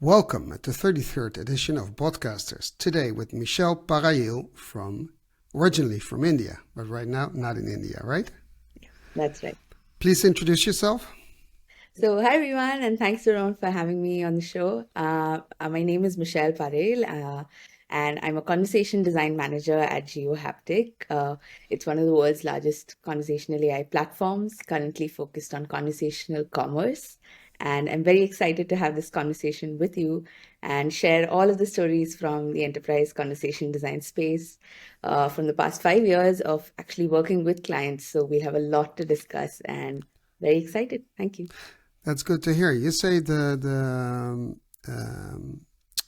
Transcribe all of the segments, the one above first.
Welcome at the 33rd edition of Podcasters. Today with Michelle Parayil originally from India, but right now not in India, right? That's right. Please introduce yourself. So, hi everyone, and thanks Ron for having me on the show. My name is Michelle Parayil, and I'm a conversation design manager at Haptik. It's one of the world's largest conversational AI platforms, currently focused on conversational commerce. And I'm very excited to have this conversation with you and share all of the stories from the enterprise conversation design space from the past 5 years of actually working with clients. So, we have a lot to discuss and very excited. Thank you. That's good to hear. You say the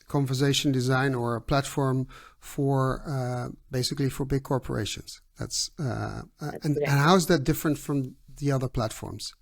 conversation design or a platform for basically for big corporations. That's And correct. how's that different from the other platforms?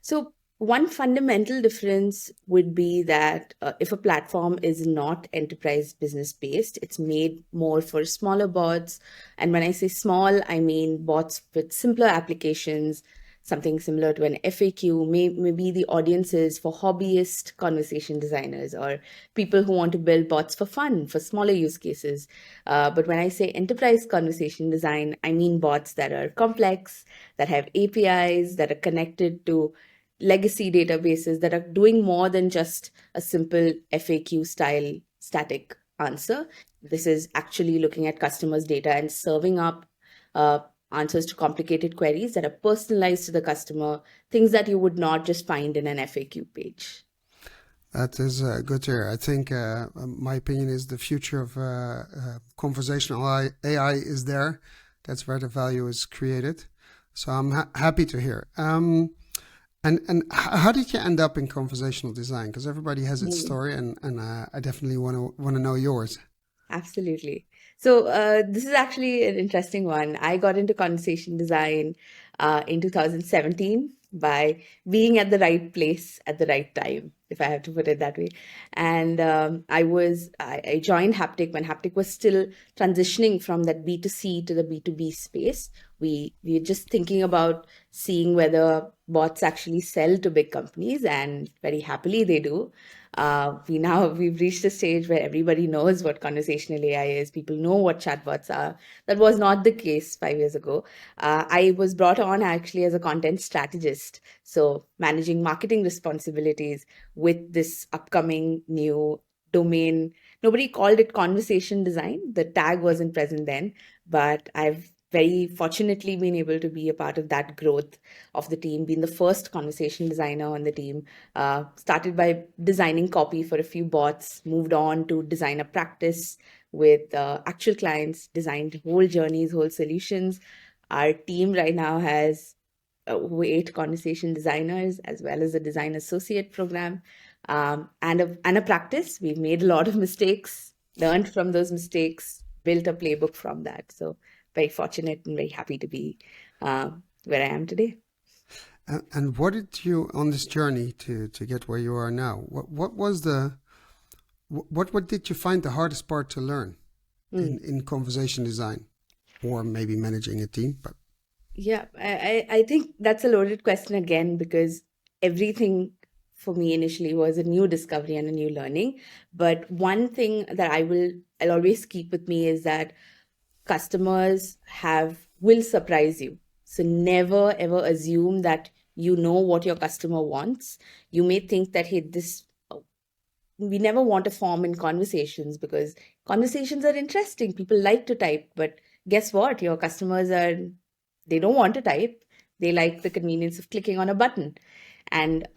So, one fundamental difference would be that if a platform is not enterprise business based, it's made more for smaller bots. And when I say small, I mean bots with simpler applications, something similar to an FAQ. Maybe the audience is for hobbyist conversation designers or people who want to build bots for fun, for smaller use cases. But when I say enterprise conversation design, I mean bots that are complex, that have APIs, that are connected to legacy databases that are doing more than just a simple FAQ style static answer. This is actually looking at customers' data and serving up uh, answers to complicated queries that are personalized to the customer, things that you would not just find in an FAQ page. That is good to hear. I think my opinion is the future of conversational AI is there. That's where the value is created. So I'm happy to hear. And how did you end up in conversational design? Because everybody has its Mm. story, and I definitely want to know yours. Absolutely. So this is actually an interesting one. I got into conversation design in 2017 by being at the right place at the right time, if I have to put it that way. And I joined Haptik when Haptik was still transitioning from that B2C to the B2B space. We were just thinking about seeing whether bots actually sell to big companies, and very happily they do. We've reached a stage where everybody knows what conversational AI is. People know what chatbots are. That was not the case 5 years ago. I was brought on actually as a content strategist, so managing marketing responsibilities with this upcoming new domain. Nobody called it conversation design. The tag wasn't present then, but I've very fortunately been able to be a part of that growth of the team, being the first conversation designer on the team. Started by designing copy for a few bots, moved on to design a practice with actual clients, designed whole journeys, whole solutions. Our team right now has 8 conversation designers as well as a design associate program, and a practice. We've made a lot of mistakes, learned from those mistakes, built a playbook from that. So very fortunate and very happy to be where I am today. And what did you on this journey to get where you are now? What was the what did you find the hardest part to learn Mm. in conversation design, or maybe managing a team? But Yeah, I think that's a loaded question again because everything for me initially was a new discovery and a new learning. But one thing that I'll always keep with me is that customers have will surprise you. So never ever assume that you know what your customer wants. You may think that, hey, this we never want to form in conversations because conversations are interesting. People like to type, but guess what? Your customers are, they don't want to type. They like the convenience of clicking on a button. And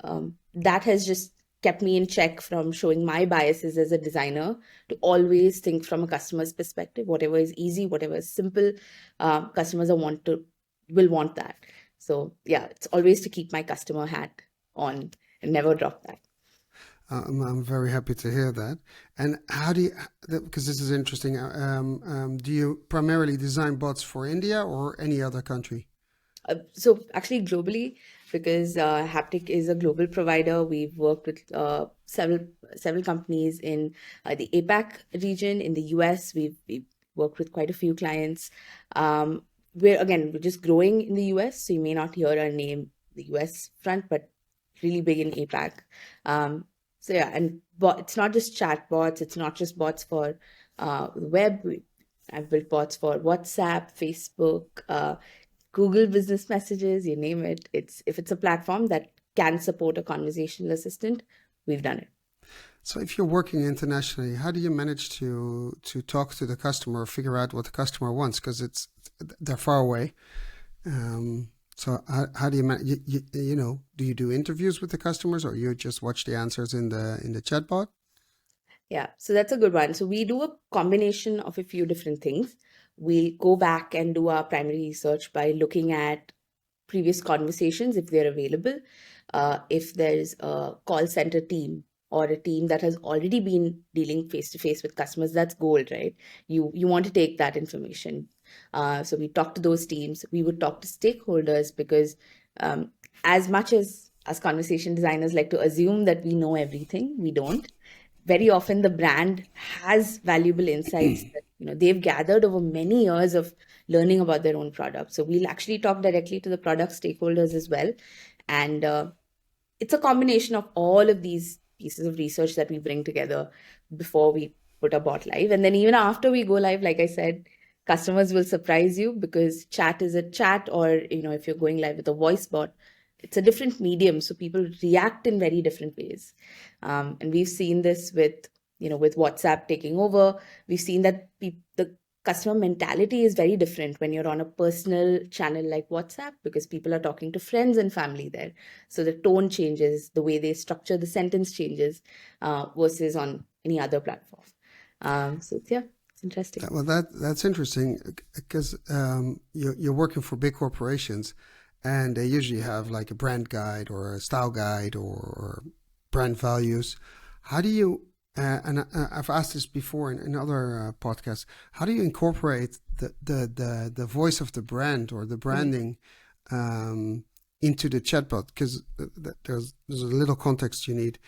that has just kept me in check from showing my biases as a designer to always think from a customer's perspective. Whatever is easy, whatever is simple, customers will want that. So yeah, it's always to keep my customer hat on and never drop that. I'm very happy to hear that. And how do you, because this is interesting, do you primarily design bots for India or any other country? So actually globally, because Haptik is a global provider, we've worked with several companies in the APAC region. In the US, we've worked with quite a few clients. We're just growing in the US, so you may not hear our name the US front, but really big in APAC. Um, So yeah, and it's not just chat bots. It's not just bots for web. I've built bots for WhatsApp, Facebook, Google Business Messages, you name it. If it's a platform that can support a conversational assistant, we've done it. So if you're working internationally, how do you manage to talk to the customer, figure out what the customer wants? Because they're far away. So how do you do you do interviews with the customers, or you just watch the answers in the chatbot? Yeah, so that's a good one. So we do a combination of a few different things. We'll go back and do our primary research by looking at previous conversations if they're available. If there's a call center team or a team that has already been dealing face to face with customers, that's gold, right? You want to take that information. So we talk to those teams. We would talk to stakeholders because as much as conversation designers like to assume that we know everything, we don't. Very often the brand has valuable insights that they've gathered over many years of learning about their own product. So we'll actually talk directly to the product stakeholders as well. And it's a combination of all of these pieces of research that we bring together before we put a bot live. And then even after we go live, like I said, customers will surprise you because chat is a chat, or if you're going live with a voice bot, it's a different medium, so people react in very different ways. And we've seen this with WhatsApp taking over. We've seen that the customer mentality is very different when you're on a personal channel like WhatsApp, because people are talking to friends and family there. So the tone changes, the way they structure the sentence changes, versus on any other platform. So yeah, it's interesting. Well, that's interesting because you're working for big corporations, and they usually have like a brand guide or a style guide or brand values. How do you and I've asked this before in other podcasts. How do you incorporate the voice of the brand or the branding into the chatbot? Because there's a little context you need.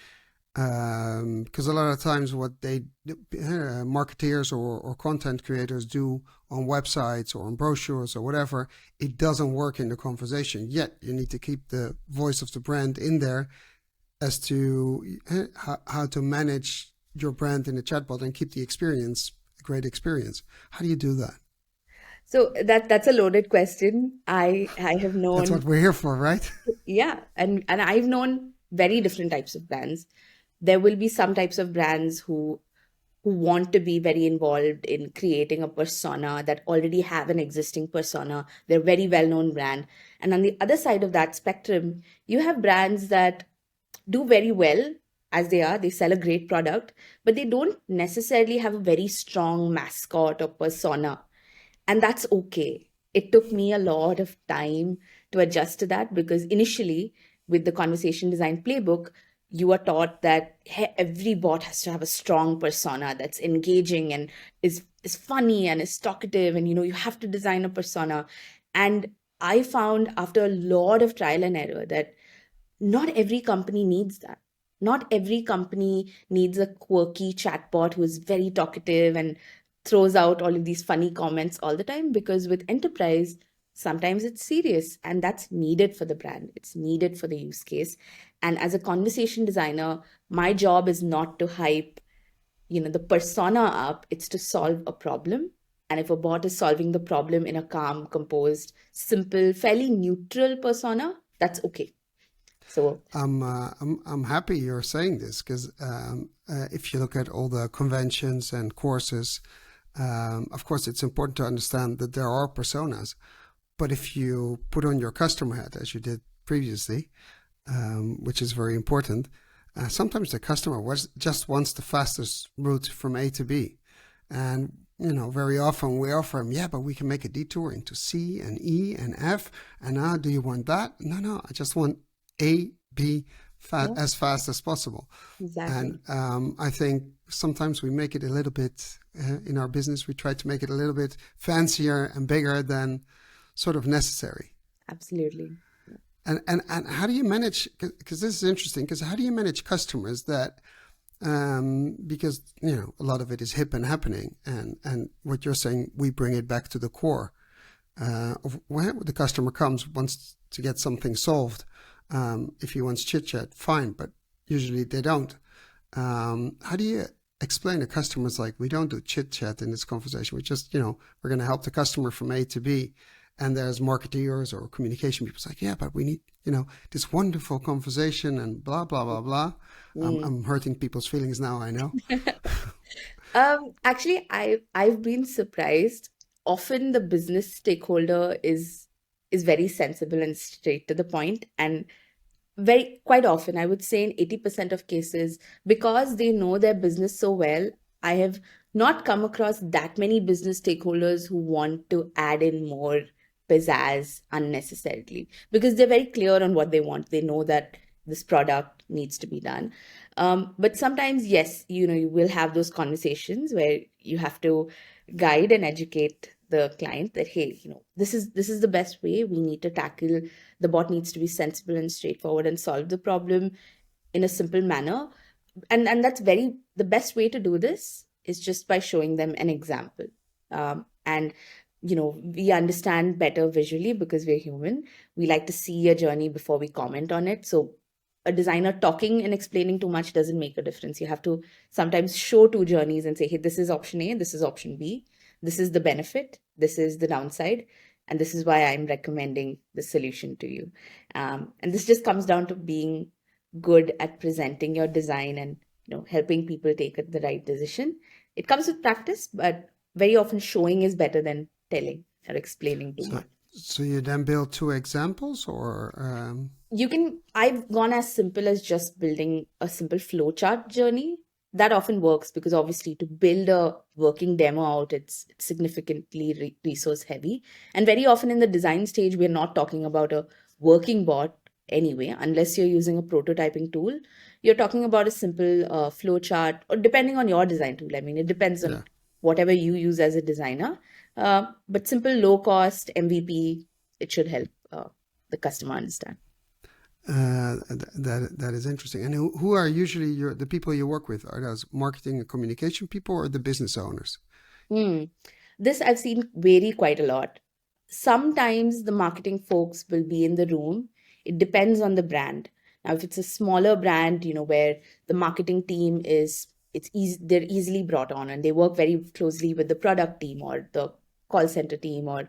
Because a lot of times what marketeers or content creators do on websites or on brochures or whatever, it doesn't work in the conversation. Yet you need to keep the voice of the brand in there as to how to manage your brand in the chatbot and keep the experience a great experience. How do you do that? So that's a loaded question. I have known. That's what we're here for, right? Yeah, and I've known very different types of brands. There will be some types of brands who want to be very involved in creating a persona that already have an existing persona. They're a very well-known brand. And on the other side of that spectrum, you have brands that do very well as they are. They sell a great product, but they don't necessarily have a very strong mascot or persona. And that's okay. It took me a lot of time to adjust to that, because initially with the conversation design playbook, you are taught that every bot has to have a strong persona that's engaging and is funny and is talkative, and you have to design a persona. And I found after a lot of trial and error that not every company needs that. Not every company needs a quirky chatbot who is very talkative and throws out all of these funny comments all the time, because with enterprise, sometimes it's serious, and that's needed for the brand. It's needed for the use case. And as a conversation designer, my job is not to hype, the persona up. It's to solve a problem. And if a bot is solving the problem in a calm, composed, simple, fairly neutral persona, that's okay. So I'm happy you're saying this, because if you look at all the conventions and courses, of course, it's important to understand that there are personas. But if you put on your customer hat, as you did previously, which is very important, sometimes the customer just wants the fastest route from A to B. And, very often we offer them, yeah, but we can make a detour into C and E and F. And now, do you want that? No, I just want A, B, as fast as possible. Exactly. And I think sometimes we make it a little bit, in our business, we try to make it a little bit fancier and bigger than sort of necessary. Absolutely. And how do you manage, because this is interesting, because how do you manage customers that, because, a lot of it is hip and happening, and what you're saying, we bring it back to the core. Of when the customer wants to get something solved. If he wants chit chat, fine, but usually they don't. How do you explain to customers, like, we don't do chit chat in this conversation? We just, we're going to help the customer from A to B. And there's marketeers or communication people like, yeah, but we need, this wonderful conversation and blah, blah, blah, blah. Mm. I'm hurting people's feelings now, I know. Actually, I've been surprised. Often the business stakeholder is very sensible and straight to the point, and very quite often, I would say in 80% of cases, because they know their business so well, I have not come across that many business stakeholders who want to add in more pizzazz unnecessarily, because they're very clear on what they want. They know that this product needs to be done. But sometimes, yes, you will have those conversations where you have to guide and educate the client that, hey, this is the best way we need to tackle. The bot needs to be sensible and straightforward and solve the problem in a simple manner. And that's very the best way to do this is just by showing them an example. And we understand better visually because we're human. We like to see a journey before we comment on it. So a designer talking and explaining too much doesn't make a difference. You have to sometimes show two journeys and say, hey, this is option A, this is option B, this is the benefit, this is the downside, and this is why I'm recommending the solution to you. And this just comes down to being good at presenting your design and helping people take the right decision. It comes with practice, but very often showing is better than telling or explaining too So, much. so you then build two examples, or I've gone as simple as just building a simple flowchart journey. That often works because obviously to build a working demo out, it's significantly resource heavy. And very often in the design stage, we're not talking about a working bot anyway, unless you're using a prototyping tool. You're talking about a simple flowchart, or depending on your design tool. I mean, it depends on yeah. whatever you use as a designer. But simple, low cost MVP, it should help the customer understand. That is interesting. And who are usually the people you work with? Are those marketing and communication people or the business owners? Hmm. This I've seen vary quite a lot. Sometimes the marketing folks will be in the room. It depends on the brand. Now, if it's a smaller brand, where the marketing team it's easy, they're easily brought on and they work very closely with the product team or the call center team or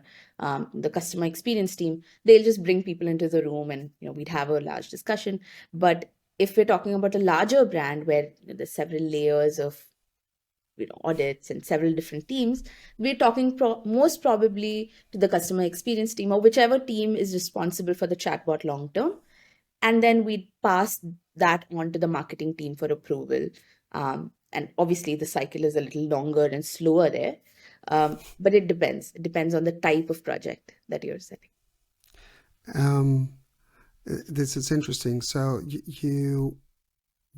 the customer experience team, they'll just bring people into the room and we'd have a large discussion. But if we're talking about a larger brand where there's several layers of audits and several different teams, we're talking most probably to the customer experience team or whichever team is responsible for the chatbot long term, and then we pass that on to the marketing team for approval. And obviously the cycle is a little longer and slower there, but it depends on the type of project that you're selling. Um, this is interesting. So you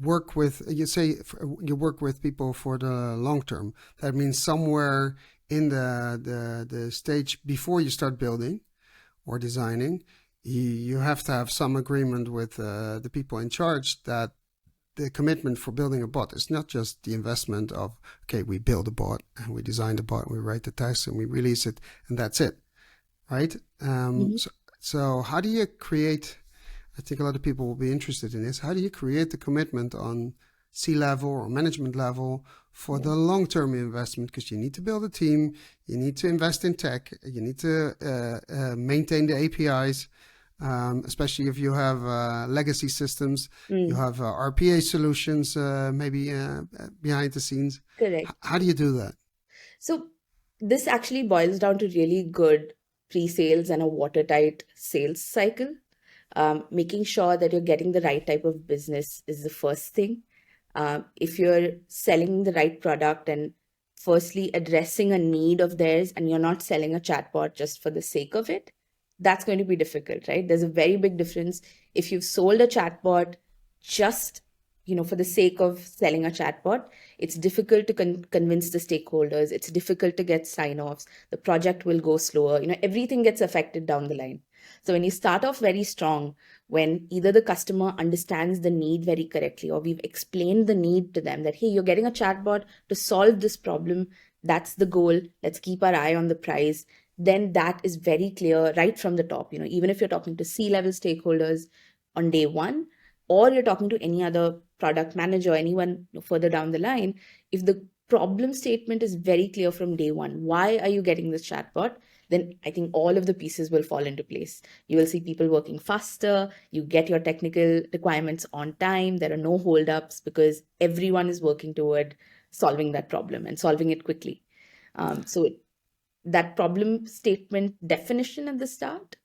work with, you say you work with people for the long term. That means somewhere in the stage before you start building or designing, you have to have some agreement with the people in charge that the commitment for building a bot is not just the investment of, okay, we build a bot and we design the bot and we write the text and we release it and that's it, right? Mhm. So how do you create, I think a lot of people will be interested in this, how do you create the commitment on C-level or management level for Yeah. the long-term investment? Because you need to build a team, you need to invest in tech, you need to maintain the APIs, especially if you have legacy systems, you Mm, have RPA solutions maybe behind the scenes. correct. How do you do that? So this actually boils down to really good pre-sales and a watertight sales cycle. Making sure that you're getting the right type of business is the first thing. If you're selling the right product and firstly addressing a need of theirs and you're not selling a chatbot just for the sake of it, that's going to be difficult, right? There's a very big difference if you've sold a chatbot just for the sake of selling a chatbot. It's difficult to convince the stakeholders. It's difficult to get sign-offs. The project will go slower. Everything gets affected down the line. So when you start off very strong, when either the customer understands the need very correctly or we've explained the need to them that, hey, you're getting a chatbot to solve this problem. That's the goal. Let's keep our eye on the prize. Then that is very clear right from the top. Even if you're talking to C-level stakeholders on day one, or you're talking to any other product manager, anyone further down the line, if the problem statement is very clear from day one, why are you getting this chatbot? Then I think all of the pieces will fall into place. You will see people working faster. You get your technical requirements on time. There are no holdups because everyone is working toward solving that problem and solving it quickly. So that problem statement definition at the start,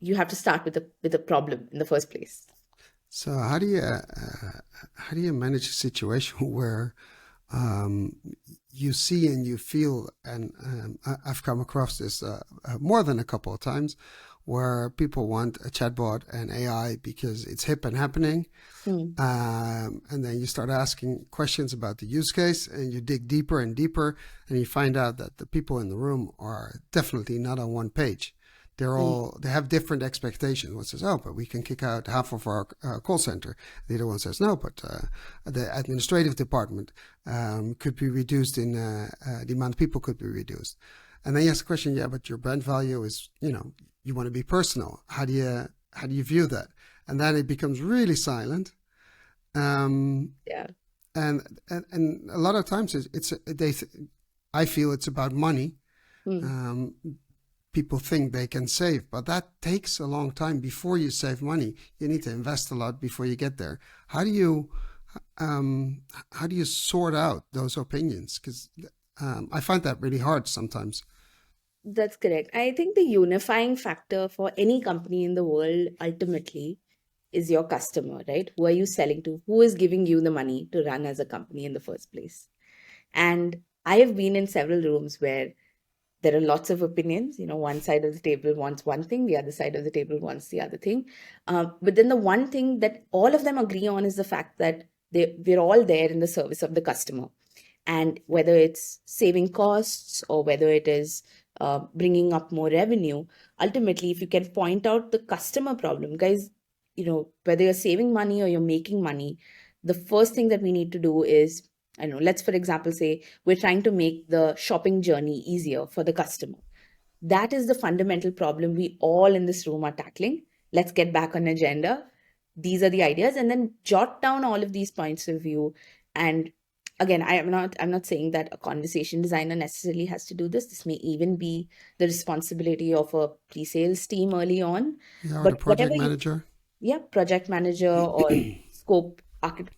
you have to start with a problem in the first place. So how do you manage a situation where you see and you feel, and I've come across this more than a couple of times, where people want a chatbot and AI because it's hip and happening. And then you start asking questions about the use case and you dig deeper and deeper and you find out that the people in the room are definitely not on one page. They have different expectations. One says, oh, but we can kick out half of our call center. The other one says, no, but the administrative department could be reduced in the amount of people could be reduced. And then you ask the question, yeah, but your brand value is, you want to be personal. How do you view that? And then it becomes really silent. Yeah. And a lot of times I feel it's about money. People think they can save, but that takes a long time before you save money. You need to invest a lot before you get there. How do you sort out those opinions? Because I find that really hard sometimes. That's correct. I think the unifying factor for any company in the world ultimately is your customer, right? Who are you selling to? Who is giving you the money to run as a company in the first place? And I have been in several rooms where there are lots of opinions. One side of the table wants one thing, the other side of the table wants the other thing. But then the one thing that all of them agree on is the fact that we're all there in the service of the customer. And whether it's saving costs or whether it is bringing up more revenue, ultimately, if you can point out the customer problem, guys, whether you're saving money or you're making money, the first thing that we need to do is, let's, for example, say we're trying to make the shopping journey easier for the customer. That is the fundamental problem we all in this room are tackling. Let's get back on agenda. These are the ideas, and then jot down all of these points of view. And again, I'm not saying that a conversation designer necessarily has to do this. This may even be the responsibility of a pre-sales team early on. Yeah, or But the project whatever manager. project manager or scope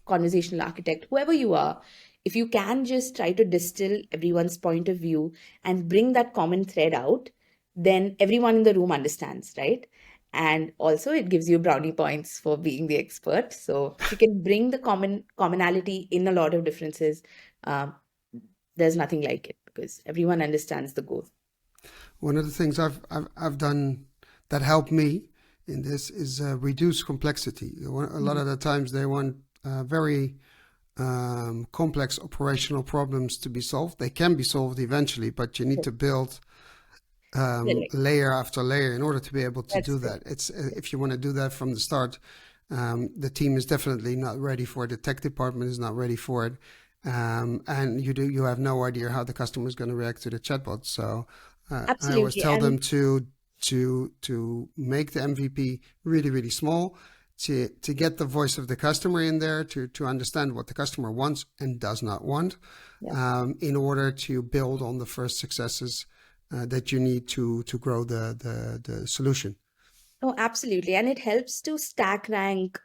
conversational architect, whoever you are, if you can just try to distill everyone's point of view and bring that common thread out, then everyone in the room understands, right? And also it gives you brownie points for being the expert. So if you can bring the commonality in a lot of differences, there's nothing like it because everyone understands the goal. One of the things I've done that helped me in this is reduce complexity. A lot of the times they want very complex operational problems to be solved. They can be solved eventually, but you need to build layer after layer in order to be able to do that. It's if you want to do that from the start, the team is definitely not ready for it. The tech department is not ready for it, and you have no idea how the customer is going to react to the chatbot. So I always tell them to make the MVP really, really small, to get the voice of the customer in there, to understand what the customer wants and does not want, in order to build on the first successes that you need to grow the solution. Oh, absolutely. And it helps to stack rank,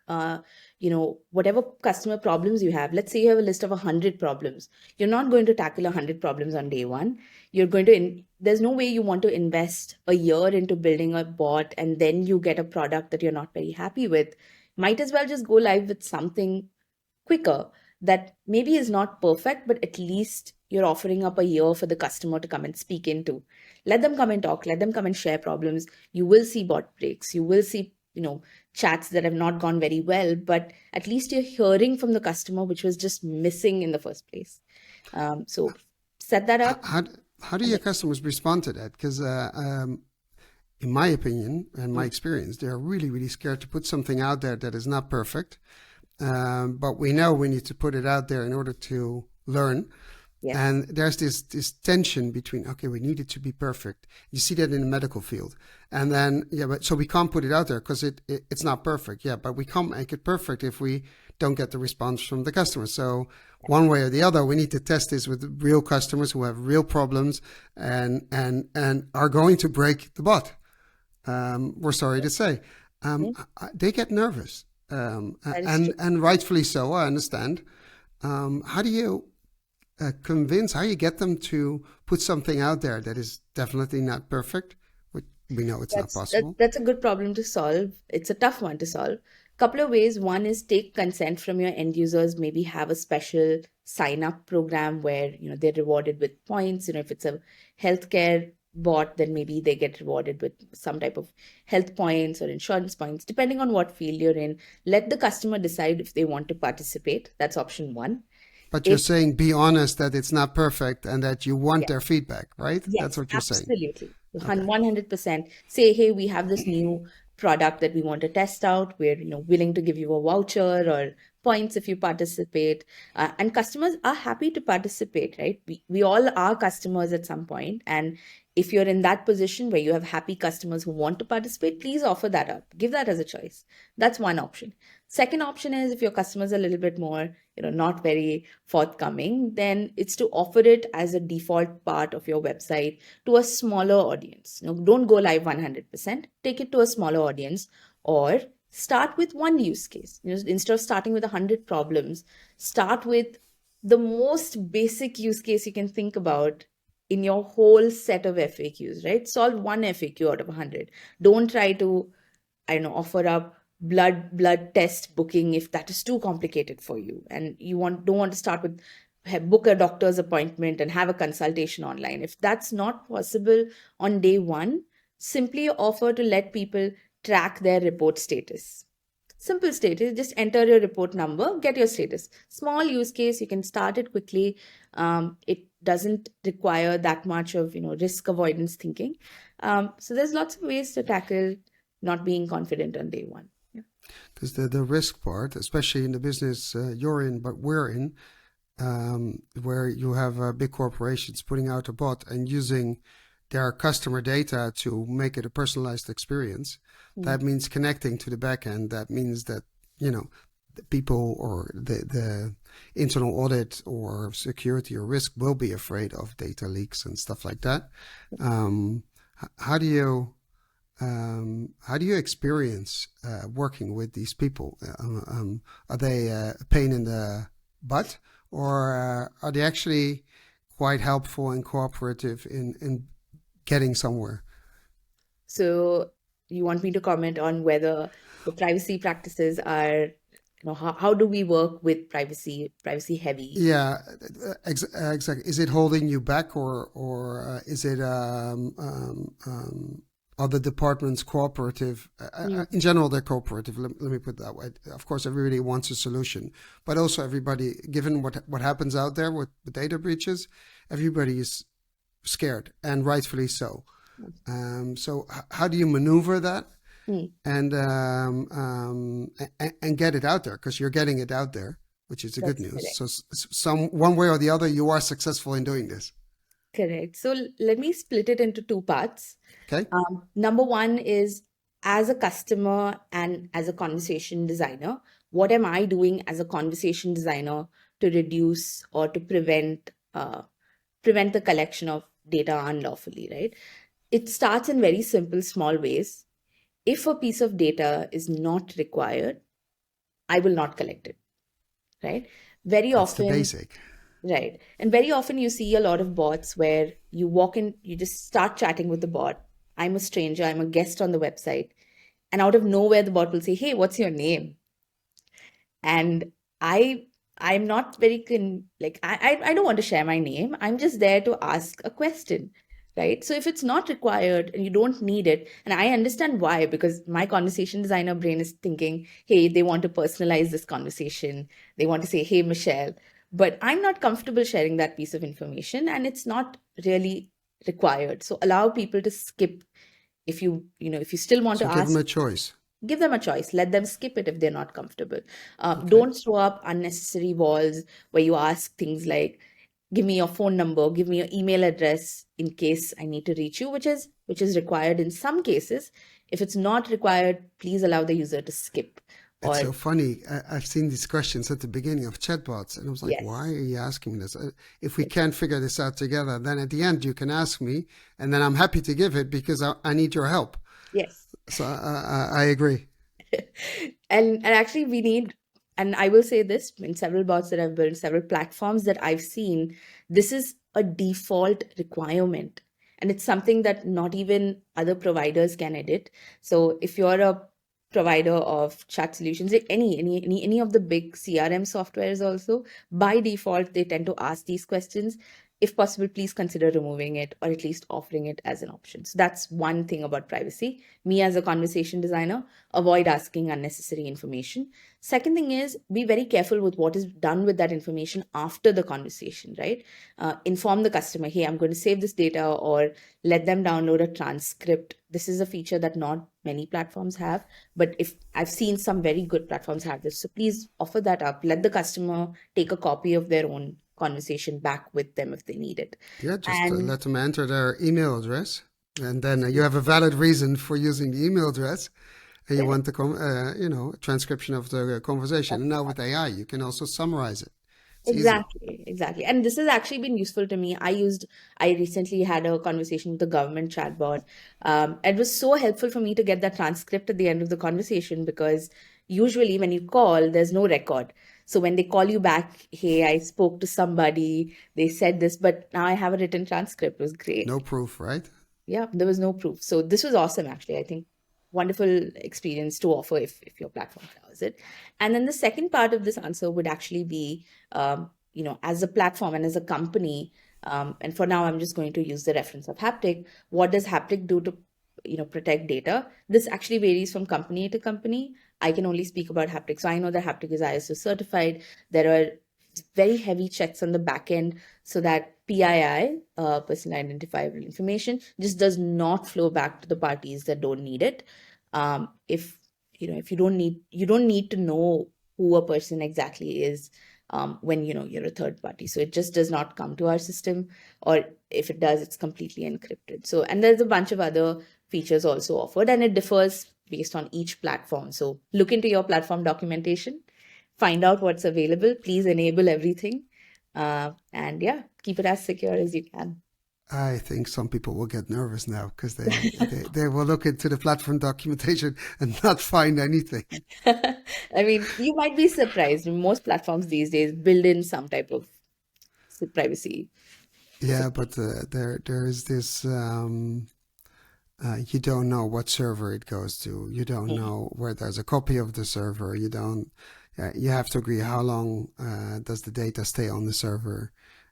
whatever customer problems you have. Let's say you have a list of 100 problems. You're not going to tackle 100 problems on day one. You're going to, there's no way you want to invest a year into building a bot and then you get a product that you're not very happy with. Might as well just go live with something quicker that maybe is not perfect, but at least you're offering up a year for the customer to come and speak into. Let them come and talk, let them come and share problems. You will see bot breaks, you will see, chats that have not gone very well, but at least you're hearing from the customer, which was just missing in the first place. So set that up. How do your customers respond to that? Because in my opinion and my experience, they're really, really scared to put something out there that is not perfect. But we know we need to put it out there in order to learn. Yeah. And there's this tension between, okay, we need it to be perfect. You see that in the medical field. And then, but so we can't put it out there because it's not perfect. Yeah, but we can't make it perfect if we don't get the response from the customer. So one way or the other, we need to test this with real customers who have real problems and are going to break the bot. We're sorry to say. They get nervous, That is true. and rightfully so. I understand. How do you convince? How you get them to put something out there that is definitely not perfect? We know it's not possible. That's a good problem to solve. It's a tough one to solve. Couple of ways. One is take consent from your end users. Maybe have a special sign up program where they're rewarded with points. If it's a healthcare bot, then maybe they get rewarded with some type of health points or insurance points, depending on what field you're in. Let the customer decide if they want to participate. That's option one. But you're If saying be honest that it's not perfect and that you want Yeah. their feedback, right? That's Yes, what you're saying. absolutely. Okay. 100%. Say, hey, we have this new product that we want to test out. We're, willing to give you a voucher or points if you participate. And customers are happy to participate, right? We all are customers at some point. And if you're in that position where you have happy customers who want to participate, please offer that up. Give that as a choice. That's one option. Second option is if your customers are a little bit more, not very forthcoming, then it's to offer it as a default part of your website to a smaller audience. Don't go live 100%. Take it to a smaller audience or start with one use case. Instead of starting with 100 problems, start with the most basic use case you can think about in your whole set of FAQs, right? Solve one FAQ out of 100. Don't try to, offer up blood test booking if that is too complicated for you and you don't want to start with book a doctor's appointment and have a consultation online. If that's not possible on day one, simply offer to let people track their report status. Simple status, just enter your report number, get your status. Small use case, you can start it quickly. It doesn't require that much of risk avoidance thinking. So there's lots of ways to tackle not being confident on day one. Because the risk part, especially in the business you're in, but we're in, where you have big corporations putting out a bot and using their customer data to make it a personalized experience. That means connecting to the back end. That means that, the people or the internal audit or security or risk will be afraid of data leaks and stuff like that. How do you experience working with these people? Are they a pain in the butt, or are they actually quite helpful and cooperative in getting somewhere? So you want me to comment on whether the privacy practices are, how do we work with privacy heavy? Yeah, exactly. Is it holding you back, or is it other departments cooperative? In general, they're cooperative. Let me put it that way. Of course, everybody wants a solution, but also everybody, given what happens out there with the data breaches, everybody is scared, and rightfully so. So how do you maneuver that and get it out there? Because you're getting it out there, which is the good news. Correct. So one way or the other, you are successful in doing this. Correct. So let me split it into two parts. Okay. Number one is, as a customer and as a conversation designer, what am I doing as a conversation designer to reduce or to prevent the collection of data unlawfully, right? It starts in very simple, small ways. If a piece of data is not required, I will not collect it, right? Very That's often, the basic. right. And very often you see a lot of bots where you walk in, you just start chatting with the bot. I'm a stranger, I'm a guest on the website. And out of nowhere, the bot will say, hey, what's your name? And I'm not very I don't want to share my name. I'm just there to ask a question, right? So if it's not required and you don't need it, and I understand why, because my conversation designer brain is thinking, hey, they want to personalize this conversation. They want to say, hey, Michelle, but I'm not comfortable sharing that piece of information and it's not really required. So allow people to skip. If you still want So to give them ask, a choice. give them a choice. Let them skip it if they're not comfortable. Don't throw up unnecessary walls where you ask things like, give me your phone number, give me your email address in case I need to reach you, which is required in some cases. If it's not required, please allow the user to skip. It's Or so funny. I've seen these questions at the beginning of chatbots, and I was like, why yes, are you asking me this? If we can't figure this out together, then at the end you can ask me, and then I'm happy to give it because I need your help. yes. So I agree. And actually we need, and I will say this, in several bots that I've built, several platforms that I've seen, this is a default requirement, and it's something that not even other providers can edit. So if you're a provider of chat solutions, like any of the big CRM softwares also, by default they tend to ask these questions. If possible, please consider removing it or at least offering it as an option. So that's one thing about privacy. Me as a conversation designer, avoid asking unnecessary information. Second thing is, be very careful with what is done with that information after the conversation, right? Inform the customer, hey, I'm going to save this data, or let them download a transcript. This is a feature that not many platforms have, but if I've seen some very good platforms have this. So please offer that up. Let the customer take a copy of their own conversation back with them if they need it. Yeah, just And let them enter their email address, and then you have a valid reason for using the email address, and you want the transcription of the conversation. And now with AI, you can also summarize it. It's easy. exactly, exactly. And this has actually been useful to me. I recently had a conversation with the government chatbot. It was so helpful for me to get that transcript at the end of the conversation, because usually when you call, there's no record. So when they call you back, hey, I spoke to somebody, they said this, but now I have a written transcript. It was great. No proof, right? Yeah, there was no proof. So this was awesome, actually. I think wonderful experience to offer if your platform allows it. And then the second part of this answer would actually be, as a platform and as a company, and for now, I'm just going to use the reference of Haptik. What does Haptik do to, protect data? This actually varies from company to company. I can only speak about Haptik. So I know that Haptik is ISO certified. There are very heavy checks on the back end so that PII, personal identifiable information, just does not flow back to the parties that don't need it. If if you don't need to know who a person exactly is, when you're a third party. So it just does not come to our system, or if it does, it's completely encrypted. So, and there's a bunch of other features also offered, and it differs based on each platform. So look into your platform documentation, find out what's available, please enable everything, and yeah, keep it as secure as you can. I think some people will get nervous now because they will look into the platform documentation and not find anything. I mean, you might be surprised. Most platforms these days build in some type of privacy. Yeah, but there is this. You don't know what server it goes to. You don't know where there's a copy of the server. You don't. You have to agree how long does the data stay on the server.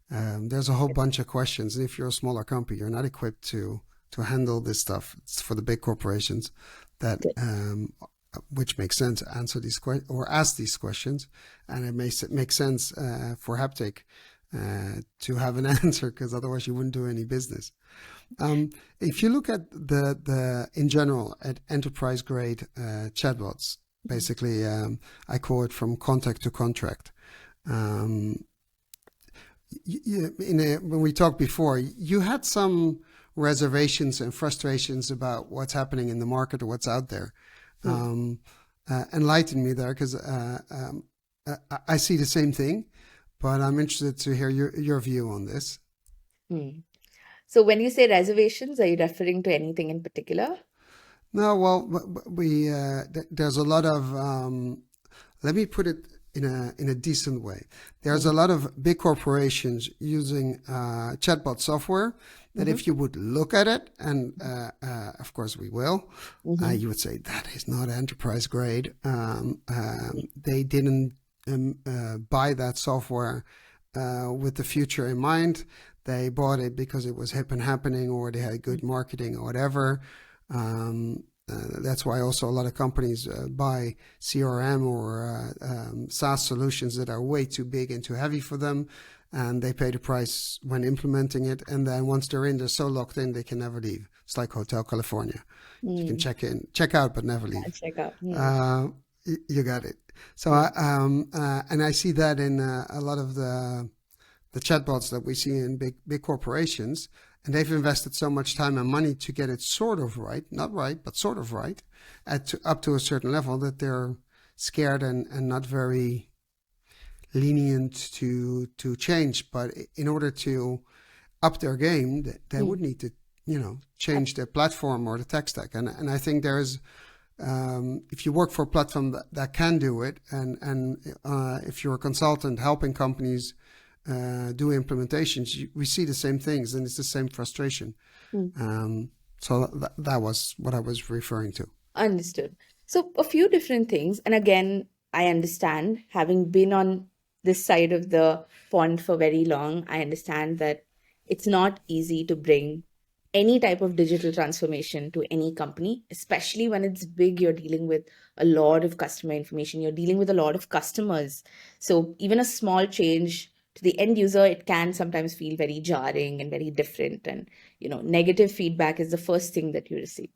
There's a whole bunch of questions. And if you're a smaller company, you're not equipped to handle this stuff. It's for the big corporations that, which makes sense, answer these questions or ask these questions. And it makes sense for Haptik to have an answer, because otherwise you wouldn't do any business. If you look at the in general at enterprise grade chatbots, basically, I call it from contact to contract. When we talked before, you had some reservations and frustrations about what's happening in the market or what's out there. Enlighten me there, because I see the same thing, but I'm interested to hear your view on this. So when you say reservations, are you referring to anything in particular? No, well, there's a lot of, let me put it in a decent way. There's a lot of big corporations using chatbot software that if you would look at it, and of course we will, you would say that is not enterprise grade. They didn't buy that software with the future in mind. They bought it because it was hip and happening, or they had good marketing or whatever. That's why also a lot of companies buy CRM or SaaS solutions that are way too big and too heavy for them, and they pay the price when implementing it. And then once they're in, they're so locked in they can never leave. It's like Hotel California. You can check out, but never leave. Check out. You got it. So, and I see that in a lot of the chatbots that we see in big corporations. And they've invested so much time and money to get it sort of right, not right, but sort of right, up to a certain level, that they're scared and not very lenient to change. But in order to up their game, they would need to, change their platform or the tech stack. And I think there's, if you work for a platform that can do it, and if you're a consultant helping companies do implementations, we see the same things, and it's the same frustration. So that was what I was referring to. Understood. So a few different things. And again, I understand, having been on this side of the pond for very long, I understand that it's not easy to bring any type of digital transformation to any company, especially when it's big. You're dealing with a lot of customer information. You're dealing with a lot of customers. So even a small change to the end user, it can sometimes feel very jarring and very different. And, negative feedback is the first thing that you receive.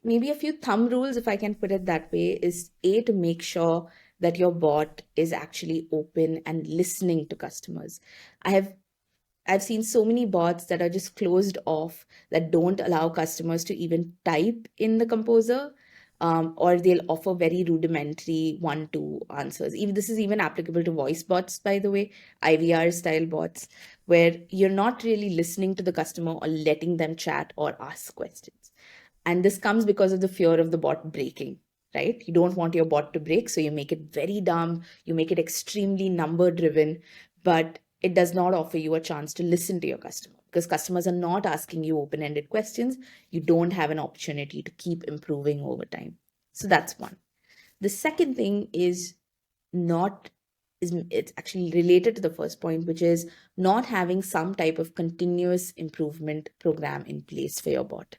Maybe a few thumb rules, if I can put it that way, is to make sure that your bot is actually open and listening to customers. I've seen so many bots that are just closed off, that don't allow customers to even type in the composer, or they'll offer very rudimentary 1-2 answers. Even this is even applicable to voice bots, by the way, IVR style bots, where you're not really listening to the customer or letting them chat or ask questions. And this comes because of the fear of the bot breaking, right? You don't want your bot to break, so you make it very dumb, you make it extremely number driven, but it does not offer you a chance to listen to your customer, because customers are not asking you open-ended questions. You don't have an opportunity to keep improving over time. So that's one. The second thing is it's actually related to the first point, which is not having some type of continuous improvement program in place for your bot.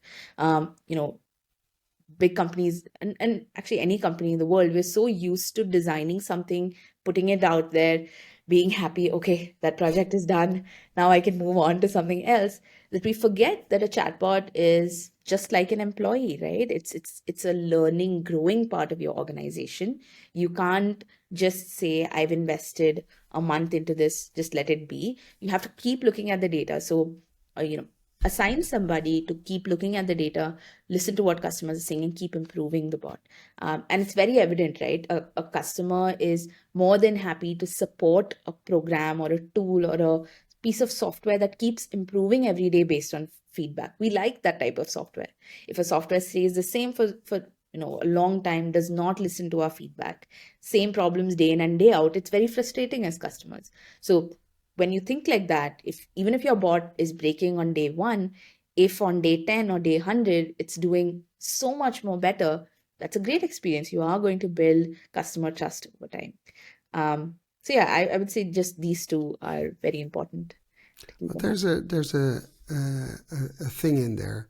Big companies, and actually any company in the world, we're so used to designing something, putting it out there, being happy, okay, that project is done, now I can move on to something else, that we forget that a chatbot is just like an employee, right? It's a learning, growing part of your organization. You can't just say, I've invested a month into this, just let it be. You have to keep looking at the data. So, assign somebody to keep looking at the data, listen to what customers are saying, and keep improving the bot. And it's very evident, right? A customer is more than happy to support a program or a tool or a piece of software that keeps improving every day based on feedback. We like that type of software. If a software stays the same for a long time, does not listen to our feedback, same problems day in and day out, it's very frustrating as customers. So when you think like that, even if your bot is breaking on day 1, if on day 10 or day 100 it's doing so much more better, that's a great experience. You are going to build customer trust over time. So yeah, I would say just these two are very important to keep But in mind. there's a thing in there,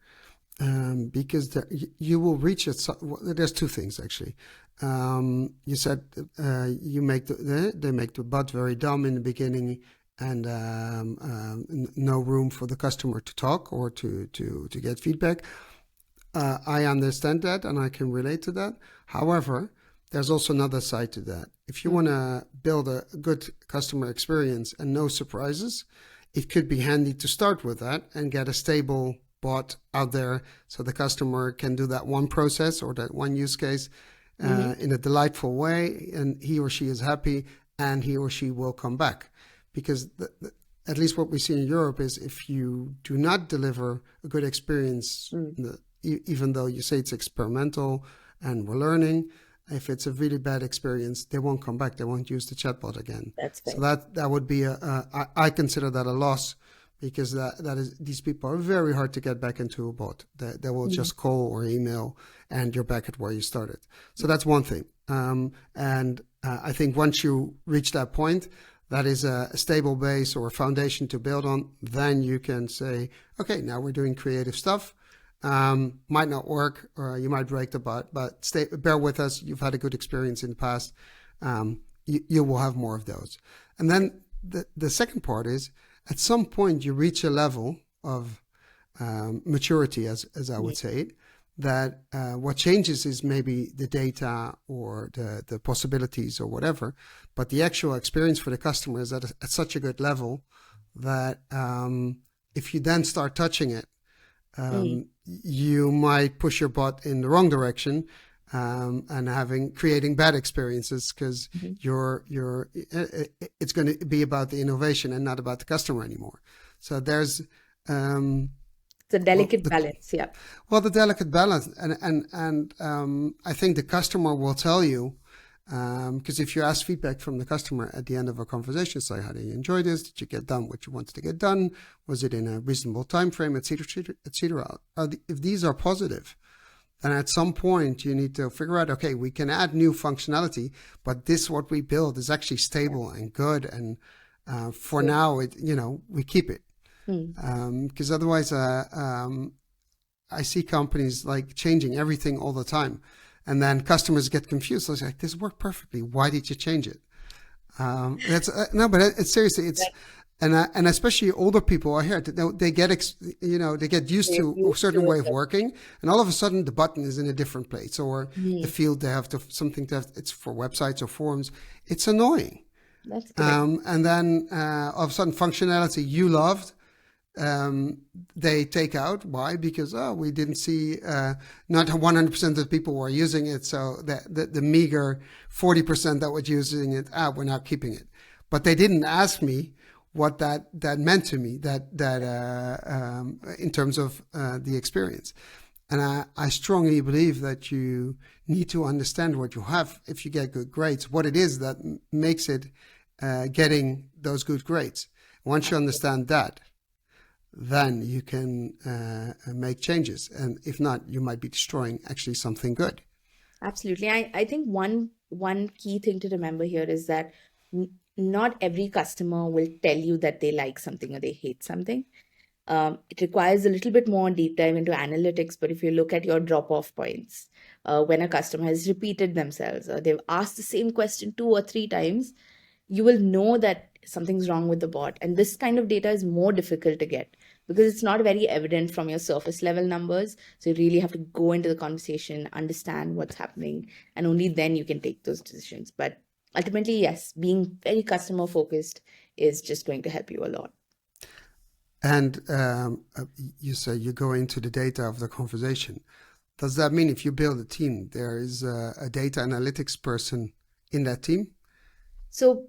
because you will reach it. There's two things actually. You said they make the bot very dumb in the beginning, and no room for the customer to talk or to get feedback. I understand that, and I can relate to that. However, there's also another side to that. If you want to build a good customer experience and no surprises, it could be handy to start with that and get a stable bot out there, so the customer can do that one process or that one use case in a delightful way, and he or she is happy, and he or she will come back. Because at least what we see in Europe is, if you do not deliver a good experience, even though you say it's experimental and we're learning, if it's a really bad experience, they won't come back. They won't use the chatbot again. That's fair. So that would be I consider that a loss, because that is, these people are very hard to get back into a bot. They will just call or email, and you're back at where you started. So that's one thing. And I think once you reach that point, that is a stable base or a foundation to build on, then you can say, okay, now we're doing creative stuff. Might not work, or you might break the bot, but bear with us. You've had a good experience in the past. You will have more of those. And then the second part is, at some point you reach a level of maturity, as I would say it, that what changes is maybe the data or the possibilities or whatever, but the actual experience for the customer is at such a good level that if you then start touching it, you might push your bot in the wrong direction, and creating bad experiences because it's going to be about the innovation and not about the customer anymore. So there's it's a delicate balance, yeah. Well, the delicate balance, and I think the customer will tell you, because if you ask feedback from the customer at the end of a conversation, say, how did you enjoy this? Did you get done what you wanted to get done? Was it in a reasonable time frame, etc., etc. If these are positive, then at some point you need to figure out, okay, we can add new functionality, but this what we build is actually stable and good, and for now, we keep it. Because otherwise, I see companies like changing everything all the time, and then customers get confused. It's like, this worked perfectly. Why did you change it? But it's seriously, it's and especially older people are here. They get used to a certain way of working, and all of a sudden the button is in a different place, or the field they have it's for websites or forums. It's annoying. That's correct. And then all of a sudden functionality you loved, they take out. Why? Because we didn't see not 100% of the people were using it, so the meager 40% that was using it, we're not keeping it. But they didn't ask me what that meant to me, that in terms of the experience. And I strongly believe that you need to understand what you have if you get good grades, what it is that makes it getting those good grades. Once you understand that, then you can make changes. And if not, you might be destroying actually something good. Absolutely. I think one key thing to remember here is that not every customer will tell you that they like something or they hate something. It requires a little bit more deep dive into analytics, but if you look at your drop-off points, when a customer has repeated themselves or they've asked the same question 2 or 3 times, you will know that something's wrong with the bot. And this kind of data is more difficult to get because it's not very evident from your surface level numbers. So you really have to go into the conversation, understand what's happening, and only then you can take those decisions. But ultimately, yes, being very customer focused is just going to help you a lot. And you say you go into the data of the conversation. Does that mean if you build a team, there is a data analytics person in that team? So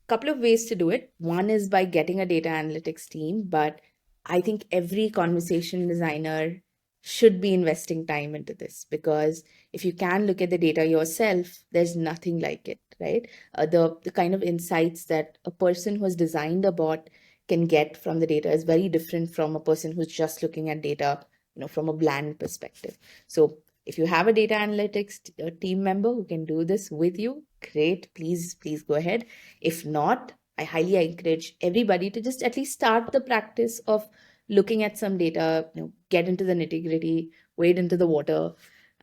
couple of ways to do it. One is by getting a data analytics team, but I think every conversation designer should be investing time into this, because if you can look at the data yourself, there's nothing like it, right? The kind of insights that a person who has designed a bot can get from the data is very different from a person who's just looking at data, from a bland perspective. So if you have a data analytics team member who can do this with you, great, please go ahead. If not, I highly encourage everybody to just at least start the practice of looking at some data, get into the nitty-gritty, wade into the water,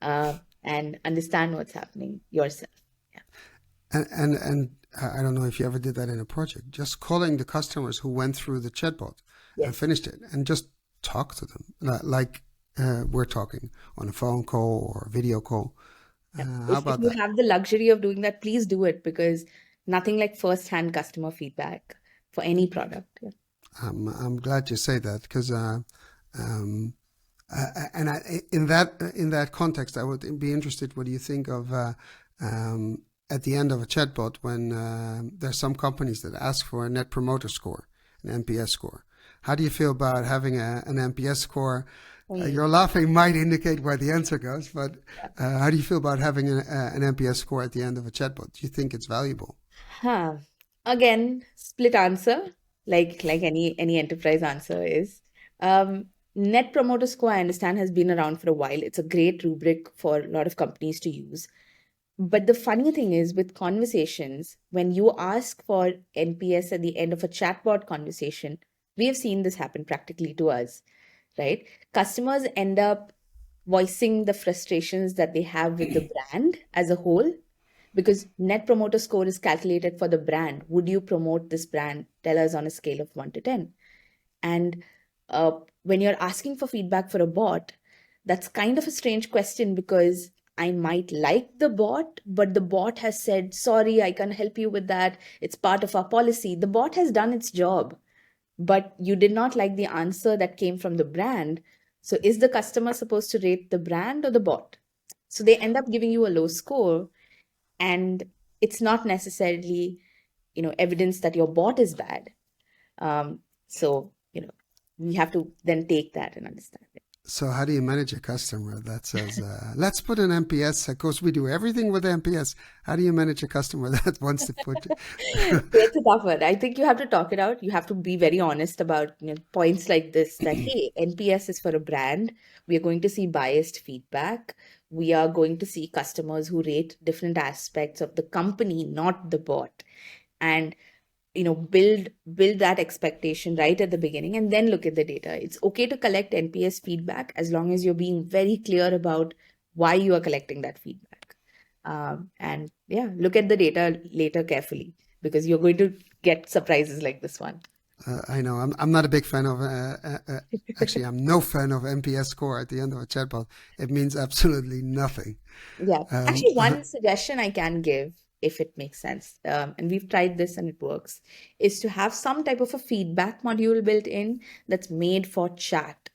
and understand what's happening yourself. Yeah. And I don't know if you ever did that in a project, just calling the customers who went through the chatbot and finished it, and just talk to them like we're talking on a phone call or a video call. How about if you have the luxury of doing that, please do it, because nothing like first-hand customer feedback for any product. Yeah. I'm glad you say that, because in that context, I would be interested. What do you think of at the end of a chatbot when there's some companies that ask for a net promoter score, an NPS score? How do you feel about having an NPS score? Your laughing might indicate where the answer goes, but how do you feel about having an NPS score at the end of a chatbot? Do you think it's valuable? Again, split answer, like any enterprise answer is. Net promoter score, I understand, has been around for a while. It's a great rubric for a lot of companies to use. But the funny thing is, with conversations, when you ask for NPS at the end of a chatbot conversation, we have seen this happen practically to us, right? Customers end up voicing the frustrations that they have with the brand as a whole, because net promoter score is calculated for the brand. Would you promote this brand? Tell us on a scale of 1 to 10. And when you're asking for feedback for a bot, that's kind of a strange question, because I might like the bot, but the bot has said, sorry, I can't help you with that. It's part of our policy. The bot has done its job, but you did not like the answer that came from the brand. So is the customer supposed to rate the brand or the bot? So they end up giving you a low score, and it's not necessarily, evidence that your bot is bad. So, we have to then take that and understand it. So how do you manage a customer that says, let's put an NPS? Of course, we do everything with NPS. How do you manage a customer that wants to put? It's a tough one. I think you have to talk it out. You have to be very honest about, points like this, that, hey, NPS is for a brand. We are going to see biased feedback. We are going to see customers who rate different aspects of the company, not the bot. And build that expectation right at the beginning, and then look at the data. It's okay to collect NPS feedback as long as you're being very clear about why you are collecting that feedback. And yeah, look at the data later carefully, because you're going to get surprises like this one. I know I'm not a big fan of. Actually, I'm no fan of NPS score at the end of a chatbot. It means absolutely nothing. Yeah. Um, Actually, one suggestion I can give, if it makes sense, and we've tried this and it works, is to have some type of a feedback module built in that's made for chat.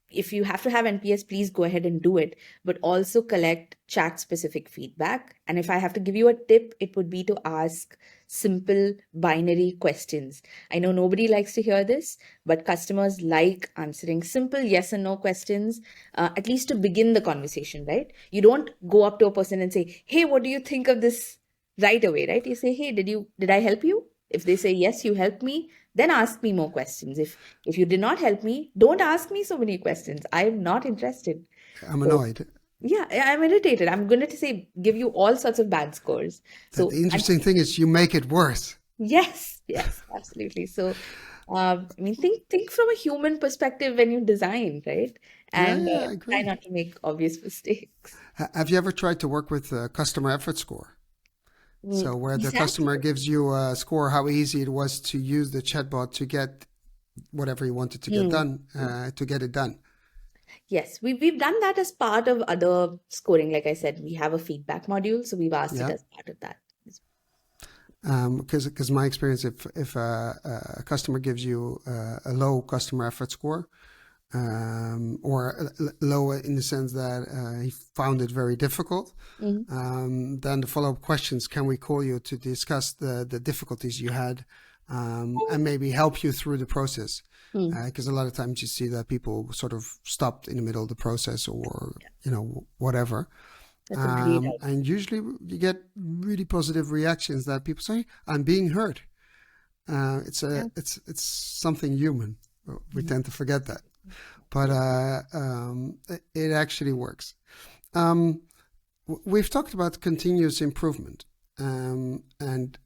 If you have to have NPS, please go ahead and do it, but also collect chat specific feedback. And if I have to give you a tip, it would be to ask simple binary questions. I know nobody likes to hear this, but customers like answering simple yes and no questions, at least to begin the conversation, right? You don't go up to a person and say, hey, what do you think of this, right away, right? You say, hey, did I help you? If they say, yes, you helped me, then ask me more questions. If you did not help me, don't ask me so many questions. I'm not interested. I'm So annoyed. yeah, I'm irritated. I'm going to say, give you all sorts of bad scores. That So the interesting thing is you make it worse. yes, yes, absolutely. So I mean, think from a human perspective when you design, right? Yeah, And yeah, I try agree. not to make obvious mistakes. Have you ever tried to work with a customer effort score? So where the customer Exactly. gives you a score, how easy it was to use the chatbot to get whatever you wanted to get Hmm. done, to get it done. Yes, we've done that as part of other scoring. Like I said, we have a feedback module, so we've asked it Yeah. as part of that. Because my experience, if a customer gives you a low customer effort score, or low in the sense that he found it very difficult, Mhm. then the follow-up questions, can we call you to discuss the difficulties you had, and maybe help you through the process? Hmm. Because a lot of times you see that people sort of stopped in the middle of the process, or whatever. That's a great idea. And usually you get really positive reactions that people say, "I'm being heard." Yeah. It's something human. We Mhm. tend to forget that, but it actually works. Um, we've talked about continuous improvement, and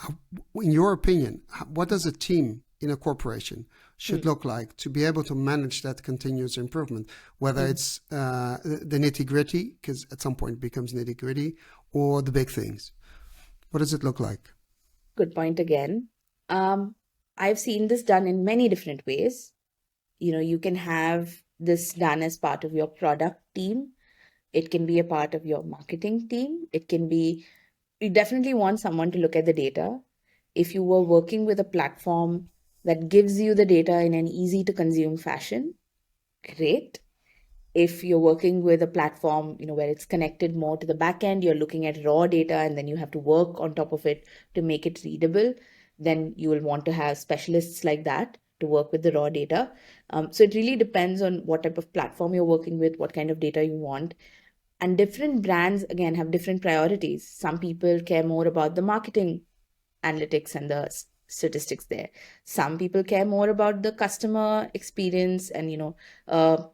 how, in your opinion, what does a team in a corporation should Hmm. look like to be able to manage that continuous improvement, whether Hmm. it's the nitty gritty, because at some point it becomes nitty gritty, or the big things? What does it look like? Good point again. Um, I've seen this done in many different ways. You can have this done as part of your product team. It can be a part of your marketing team. It can be, you definitely want someone to look at the data. If you were working with a platform that gives you the data in an easy to consume fashion, great. If you're working with a platform, where it's connected more to the back end, you're looking at raw data and then you have to work on top of it to make it readable, then you will want to have specialists like that to work with the raw data. So it really depends on what type of platform you're working with, what kind of data you want. And different brands, again, have different priorities. Some people care more about the marketing analytics and the statistics there. Some people care more about the customer experience and,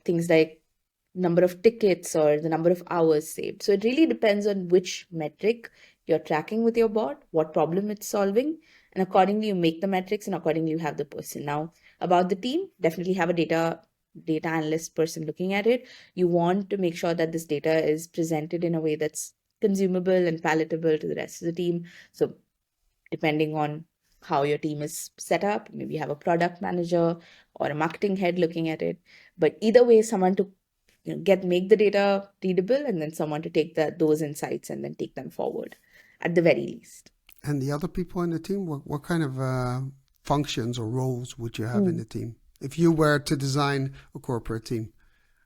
things like number of tickets or the number of hours saved. So it really depends on which metric you're tracking with your bot, what problem it's solving, and accordingly you make the metrics and accordingly you have the person. Now, about the team, definitely have a data analyst person looking at it. You want to make sure that this data is presented in a way that's consumable and palatable to the rest of the team. So depending on how your team is set up, maybe you have a product manager or a marketing head looking at it. But either way, someone to make the data readable, and then someone to take those insights and then take them forward at the very least. And the other people in the team, what kind of functions or roles would you have in Hmm. the team if you were to design a corporate team?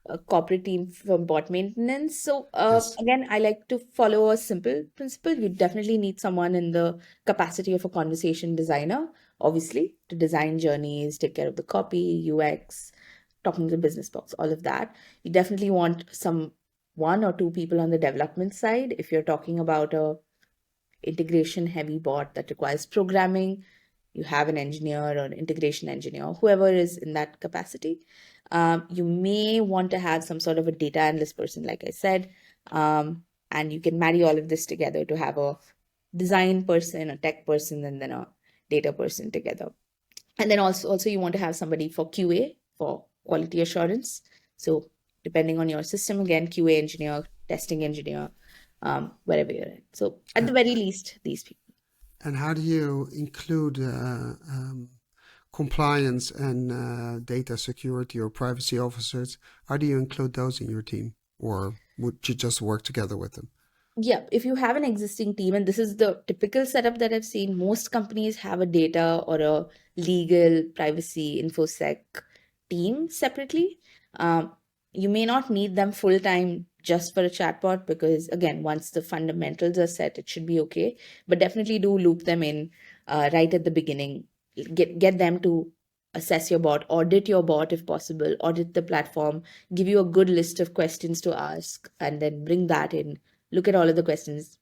a corporate team for bot maintenance. So Yes. again, I like to follow a simple principle. You definitely need someone in the capacity of a conversation designer, obviously, to design journeys, take care of the copy, UX, talking to the business box, all of that. You definitely want some one or two people on the development side if you're talking about a integration heavy bot that requires programming. You have an engineer or an integration engineer, whoever is in that capacity. You may want to have some sort of a data analyst person, like I said, and you can marry all of this together to have a design person, a tech person, and then a data person together. And then also you want to have somebody for QA, for quality assurance. So depending on your system, again, QA engineer, testing engineer, wherever you're in. So at the very least, these people. And how do you include compliance and data security or privacy officers? How do you include those in your team? Or would you just work together with them? Yeah, if you have an existing team, and this is the typical setup that I've seen, most companies have a data or a legal privacy infosec team separately. Um, you may not need them full time just for a chatbot because, again, once the fundamentals are set, it should be okay. But definitely do loop them in right at the beginning. Get them to assess your bot, audit your bot if possible, audit the platform, give you a good list of questions to ask, and then bring that in. Look at all of the questions,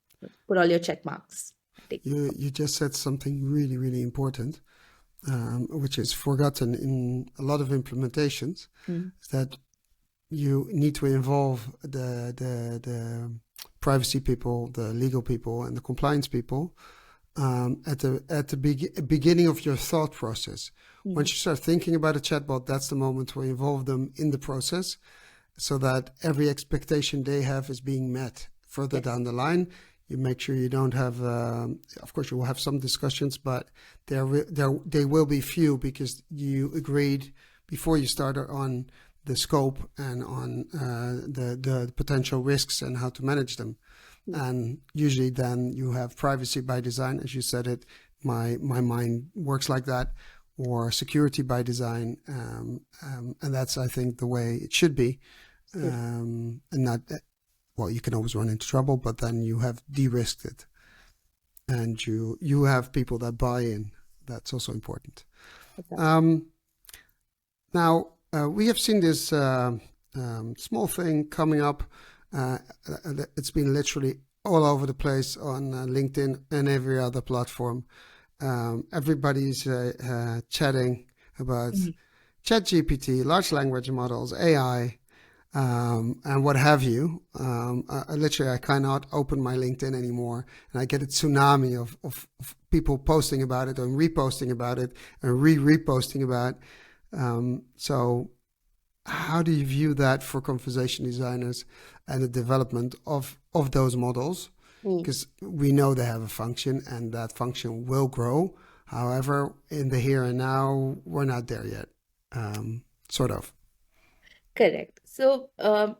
put all your check marks. Take. You just said something really, really important, which is forgotten in a lot of implementations, Mm. is that you need to involve the privacy people, the legal people, and the compliance people at the beginning of your thought process. Mm. Once you start thinking about a chatbot, that's the moment to involve them in the process, so that every expectation they have is being met. Further Yes. down the line, you make sure you don't have. Of course, you will have some discussions, but they will be few because you agreed before you started on the scope and on the potential risks and how to manage them. And usually then you have privacy by design, as you said it. My mind works like that, or security by design, and that's, I think, the way it should be. And not, well, you can always run into trouble, but then you have de-risked it, and you have people that buy in. That's also important. Exactly. Now, we have seen this small thing coming up. It's been literally all over the place on LinkedIn and every other platform. Everybody's chatting about Mhm. ChatGPT, large language models, AI, and what have you. I cannot open my LinkedIn anymore, and I get a tsunami of people posting about it and reposting about it and reposting about it. So how do you view that for conversation designers and the development of those models? Mm. Because we know they have a function and that function will grow. However, in the here and now, we're not there yet. Sort of. Correct. So,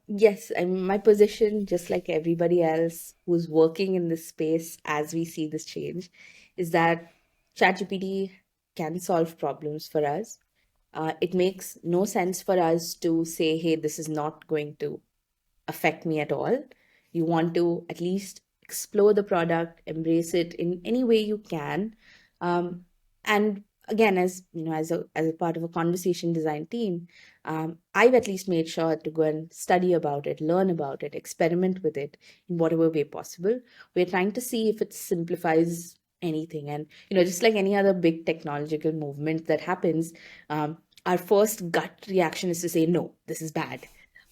yes, my position, just like everybody else who's working in this space as we see this change, is that ChatGPT can solve problems for us. It makes no sense for us to say, hey, this is not going to affect me at all. You want to at least explore the product, embrace it in any way you can. Um, and again, as you know, as a part of a conversation design team, I've at least made sure to go and study about it, learn about it, experiment with it in whatever way possible. We're trying to see if it simplifies anything. And just like any other big technological movement that happens, our first gut reaction is to say, no, this is bad,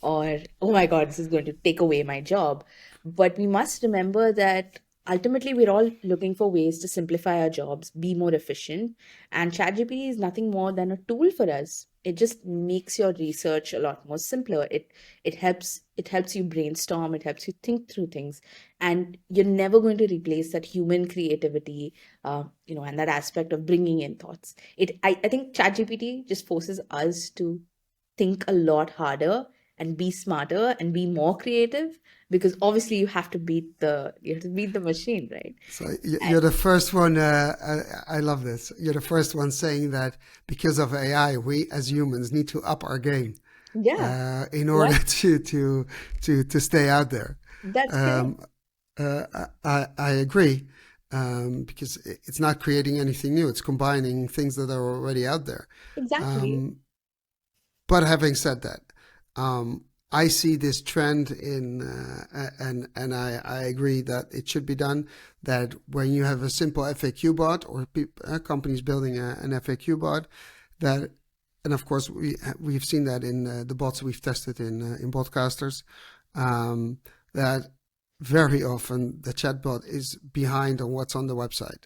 or oh my god, this is going to take away my job. But we must remember that ultimately we're all looking for ways to simplify our jobs, be more efficient, and ChatGPT is nothing more than a tool for us. It just makes your research a lot more simpler. It helps you brainstorm, it helps you think through things, and you're never going to replace that human creativity, and that aspect of bringing in thoughts. I think ChatGPT just forces us to think a lot harder and be smarter and be more creative, because obviously you have to beat the machine, right? So And you're the first one. I love this. You're the first one saying that because of AI, we as humans need to up our game. Yeah, in what? order to stay out there. That's correct. Um, I agree, because it's not creating anything new. It's combining things that are already out there. Exactly. Um, but having said that, I see this trend in, and I agree that it should be done. That when you have a simple FAQ bot or companies building an FAQ bot, that, and of course we've seen that in the bots we've tested in podcasters, that very often the chatbot is behind on what's on the website.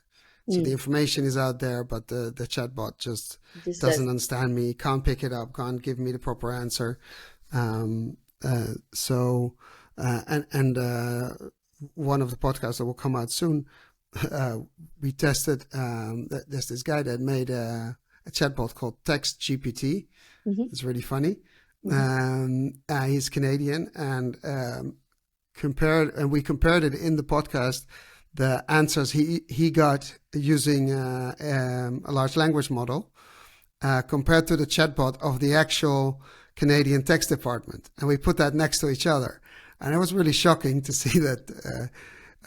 So the Mm, information is out there, but the chatbot just just doesn't doesn't. understand me, can't pick it up, can't give me the proper answer. Um, so, and one of the podcasts that will come out soon, uh, we tested. There's this guy that made a chatbot called Text GPT. Hmm. It's really funny. Hmm. He's Canadian, and we compared it in the podcast, the answers he got using a large language model, compared to the chatbot of the actual Canadian text department, and we put that next to each other, and it was really shocking to see that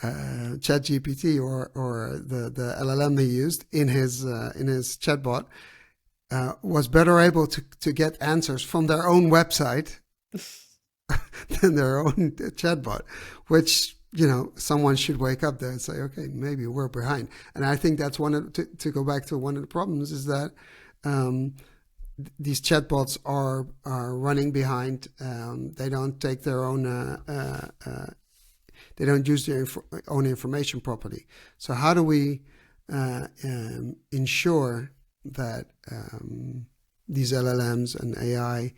ChatGPT or the LLM he used in his chatbot was better able to get answers from their own website than their own chatbot, which, someone should wake up there and say, okay, maybe we're behind. And I think that's to go back to one of the problems is that um, these chatbots are running behind. They don't take their own they don't use their own information properly. So how do we ensure that these LLMs and AI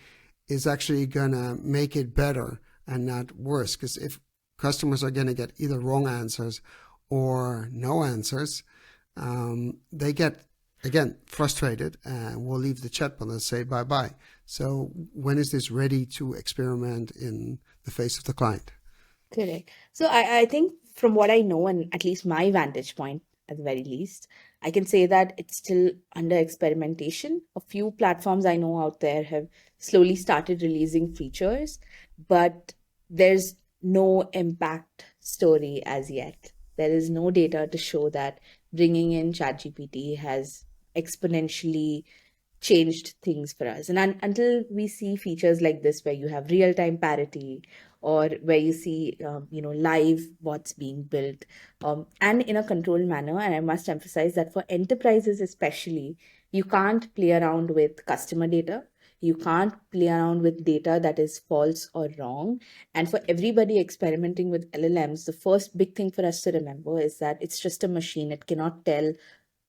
is actually gonna make it better and not worse? Because if customers are gonna get either wrong answers or no answers, they get, again, frustrated and will leave the chatbot and say bye bye. So when is this ready to experiment in the face of the client? Correct. So I think from what I know, and at least my vantage point at the very least, I can say that it's still under experimentation. A few platforms I know out there have slowly started releasing features, but there's no impact story as yet. There is no data to show that bringing in ChatGPT has exponentially changed things for us. And until we see features like this, where you have real time parity, or where you see, live bots being built, and in a controlled manner. And I must emphasize that for enterprises, especially, you can't play around with customer data. You can't play around with data that is false or wrong. And for everybody experimenting with LLMs, the first big thing for us to remember is that it's just a machine. It cannot tell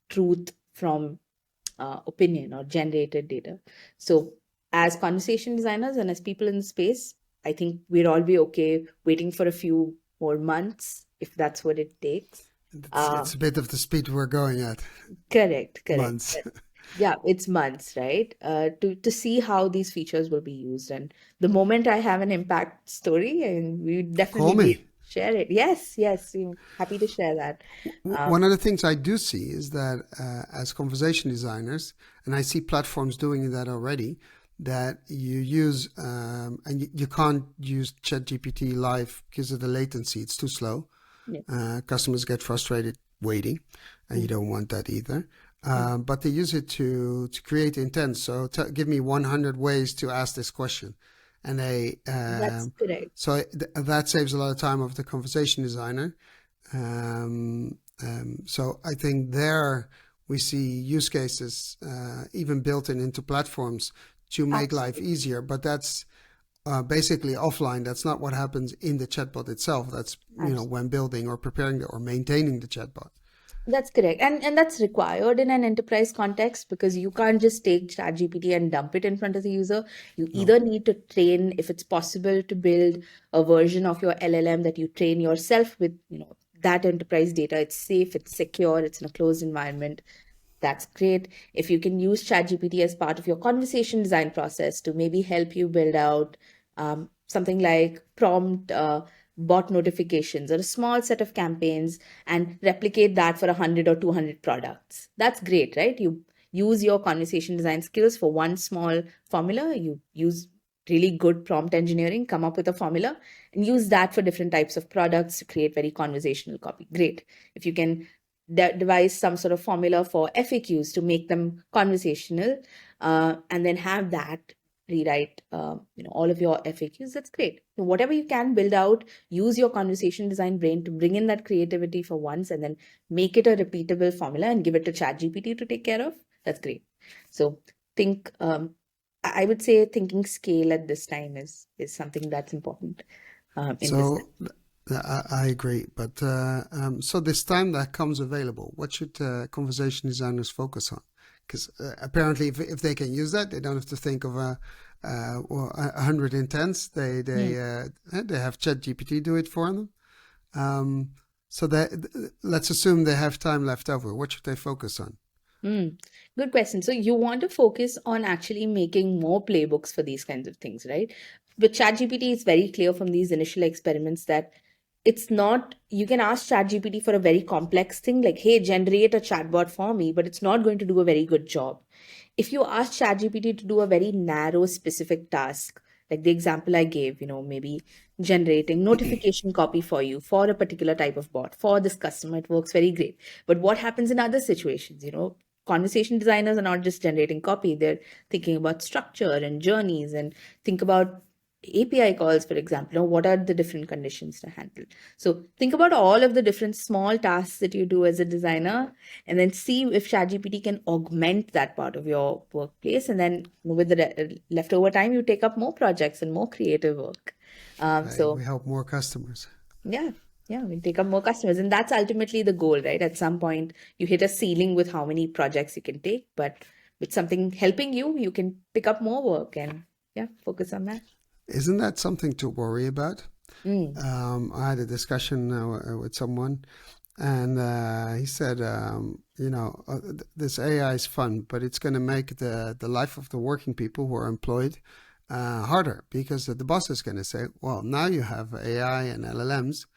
truth from opinion or generated data. So, as conversation designers and as people in the space, I think we'd all be okay waiting for a few more months if that's what it takes. It's a bit of the speed we're going at, Correct, correct. months. Yeah, it's months, right? To see how these features will be used, and the moment I have an impact story, and we would Call definitely be me. share it. Yes, yes, I'm happy to share that. One of the things I do see is that as conversation designers, and I see platforms doing that already, that you use, and you can't use ChatGPT live because of the latency. It's too slow. Yeah. Customers get frustrated waiting, and you Mm, don't want that either. mm. But they use it to create intent. So give me 100 ways to ask this question, and That's correct. that saves a lot of time of the conversation designer. So I think there we see use cases even built into platforms to make life Absolutely. easier. But that's basically offline. That's not what happens in the chatbot itself. That's Absolutely. when building or preparing or maintaining the chatbot. That's correct. And that's required in an enterprise context, because you can't just take ChatGPT and dump it in front of the user. You No, either need to train, if it's possible, to build a version of your LLM that you train yourself with, that enterprise data. It's safe, it's secure, it's in a closed environment. That's great. If you can use ChatGPT as part of your conversation design process to maybe help you build out something like prompt bot notifications or a small set of campaigns, and replicate that for 100 or 200 products. That's great, right? You use your conversation design skills for one small formula, you use really good prompt engineering, come up with a formula and use that for different types of products to create very conversational copy. Great. If you can devise some sort of formula for FAQs to make them conversational, and then have that rewrite all of your FAQs, that's great. So whatever you can build out, use your conversation design brain to bring in that creativity for once, and then make it a repeatable formula and give it to ChatGPT to take care of. That's great. So think, I would say thinking scale at this time is something that's important in this. So I agree. But so this time that comes available, what should conversation designers focus on? Because apparently, if they can use that, they don't have to think of a 100 intents. They have ChatGPT do it for them. So that let's assume they have time left over. What should they focus on? Good question. So you want to focus on actually making more playbooks for these kinds of things, right? With ChatGPT, it's very clear from these initial experiments that it's not, you can ask ChatGPT for a very complex thing like, hey, generate a chatbot for me, but it's not going to do a very good job. If you ask ChatGPT to do a very narrow, specific task, like the example I gave, maybe generating notification copy for you for a particular type of bot for this customer, it works very great. But what happens in other situations? Conversation designers are not just generating copy, they're thinking about structure and journeys and think about API calls, for example. What are the different conditions to handle? So think about all of the different small tasks that you do as a designer, and then see if ChatGPT can augment that part of your workplace. And then with the leftover time, you take up more projects and more creative work. We help more customers. Yeah, we take up more customers. And that's ultimately the goal, right? At some point, you hit a ceiling with how many projects you can take. But with something helping you, you can pick up more work and focus on that. Isn't that something to worry about? I had a discussion with someone, and he said, this AI is fun, but it's going to make the life of the working people who are employed harder, because the boss is going to say, well, now you have AI and LLMs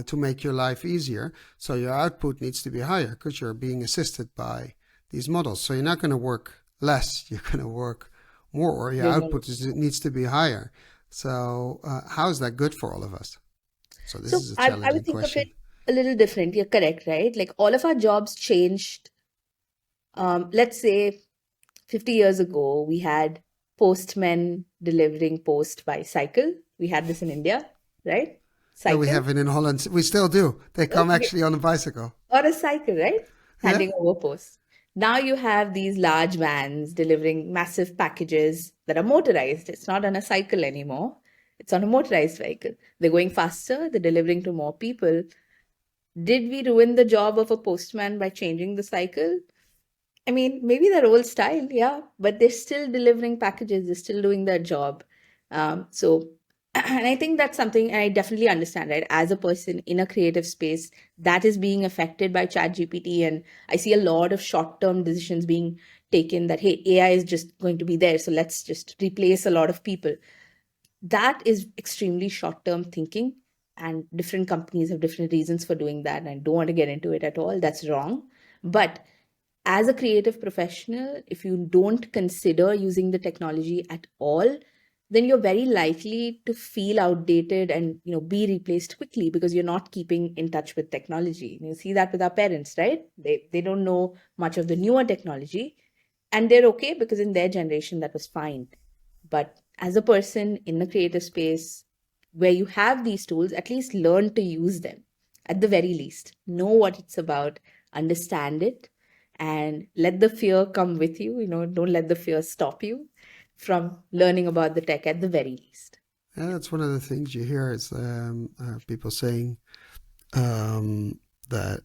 to make your life easier, so your output needs to be higher because you're being assisted by these models. So you're not going to work less, you're going to work more, or your output needs to be higher. So how is that good for all of us? So this is a challenging I would think question. of it a little different. You're correct, right? Like all of our jobs changed. Let's say 50 years ago, we had postmen delivering post by cycle. We had this in India, right? Yeah, we Cycle. have it in Holland. We still do. They come actually on a bicycle. Or a cycle, right? Yeah. Handing over post. Now you have these large vans delivering massive packages that are motorized. It's not on a cycle anymore. It's on a motorized vehicle. They're going faster. They're delivering to more people. Did we ruin the job of a postman by changing the cycle? I mean, maybe their old style, yeah, but they're still delivering packages. They're still doing their job. And I think that's something I definitely understand, right? As a person in a creative space that is being affected by ChatGPT, and I see a lot of short-term decisions being taken that, hey, AI is just going to be there, so let's just replace a lot of people. That is extremely short-term thinking, and different companies have different reasons for doing that. And I don't want to get into it at all. That's wrong. But as a creative professional, if you don't consider using the technology at all, then you're very likely to feel outdated and be replaced quickly because you're not keeping in touch with technology. You see that with our parents, right? They don't know much of the newer technology, and they're okay because in their generation that was fine. But as a person in the creative space where you have these tools, at least learn to use them. At the very least, know what it's about, understand it, and let the fear come with you. Don't let the fear stop you from learning about the tech at the very least. Yeah, that's one of the things you hear is people saying that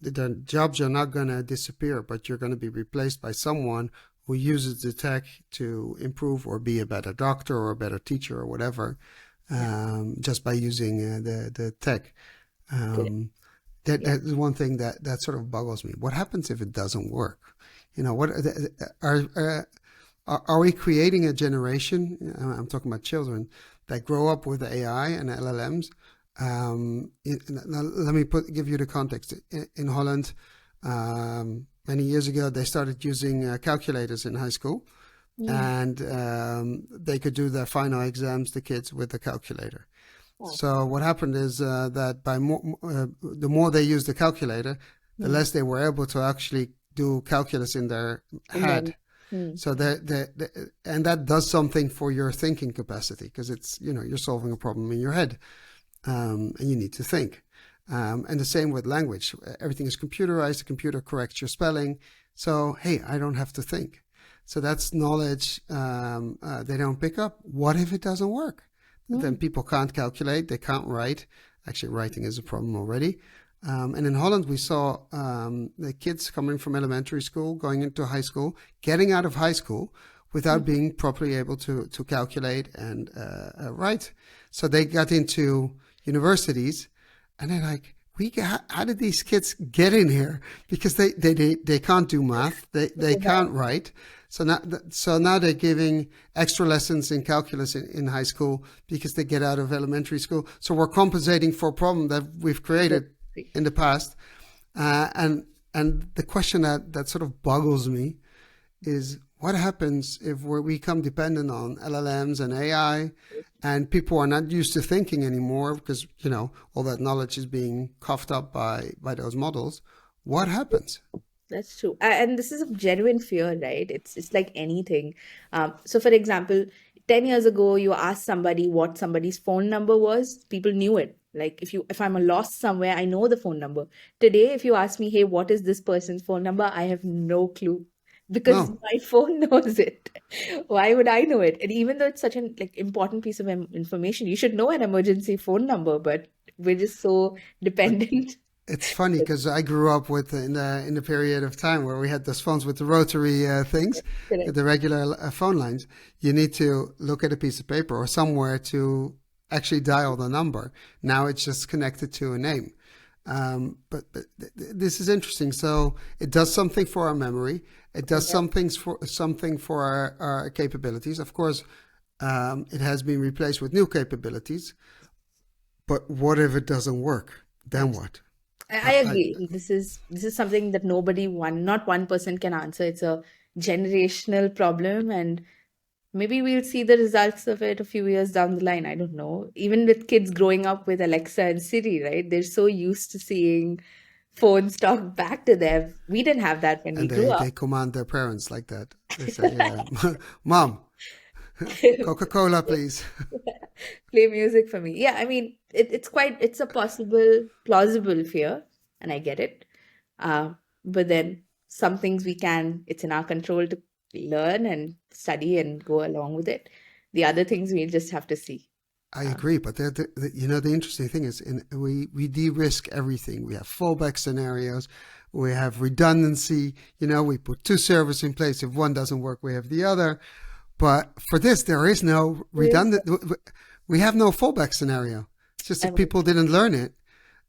the jobs are not going to disappear, but you're going to be replaced by someone who uses the tech to improve or be a better doctor or a better teacher or whatever, just by using the tech. That's one thing that sort of boggles me. What happens if it doesn't work? What are we creating a generation? I'm talking about children that grow up with AI and LLMs. Let me give you the context. In Holland, many years ago, they started using calculators in high school. Mm. and they could do their final exams, the kids, with the calculator. Oh. So what happened is that the more they used the calculator, the Mm. less they were able to actually do calculus in their And head. then, So and that does something for your thinking capacity, because it's, you're solving a problem in your head, and you need to think. And the same with language. Everything is computerized. The computer corrects your spelling. So, hey, I don't have to think. So that's knowledge they don't pick up. What if it doesn't work? Then people can't calculate. They can't write. Actually, writing is a problem already. And in Holland, we saw the kids coming from elementary school, going into high school, getting out of high school without being properly able to calculate and write. So they got into universities, and they're like, how did these kids get in here? Because they can't do math, they can't write. So now they're giving extra lessons in calculus in high school because they get out of elementary school. So we're compensating for a problem that we've created in the past. And the question that sort of boggles me is, what happens if we become dependent on LLMs and AI, and people are not used to thinking anymore because, all that knowledge is being coughed up by those models? What happens? That's true. And this is a genuine fear, right? It's like anything. So for example, 10 years ago, you asked somebody what somebody's phone number was, people knew it. Like if I'm lost somewhere, I know the phone number. Today, if you ask me, hey, what is this person's phone number? I have no clue because No, my phone knows it. Why would I know it? And even though it's such an important piece of information, you should know an emergency phone number, but we're just so but dependent. it's funny because I grew up with in the period of time where we had those phones with the rotary things, Correct. the regular phone lines. You need to look at a piece of paper or somewhere to actually dial the number. Now it's just connected to a name. But this is interesting. So it does something for our memory. It does something for our capabilities. Of course, it has been replaced with new capabilities. But what if it doesn't work? Then what? I agree. This is something that not one person can answer. It's a generational problem, and maybe we'll see the results of it a few years down the line. I don't know. Even with kids growing up with Alexa and Siri, right? They're so used to seeing phones talk back to them. We didn't have that when we And grew they up. command their parents like that. They say, "Mom, Coca-Cola, please." Play music for me. Yeah, I mean, it's a plausible fear, and I get it. But then some things it's in our control to learn and study and go along with it. The other things we'll just have to see. I agree, but the interesting thing is, we de-risk everything. We have fallback scenarios, we have redundancy. We put two servers in place. If one doesn't work, we have the other. But for this, there is no redundant. We have no fallback scenario. It's just that people didn't learn it.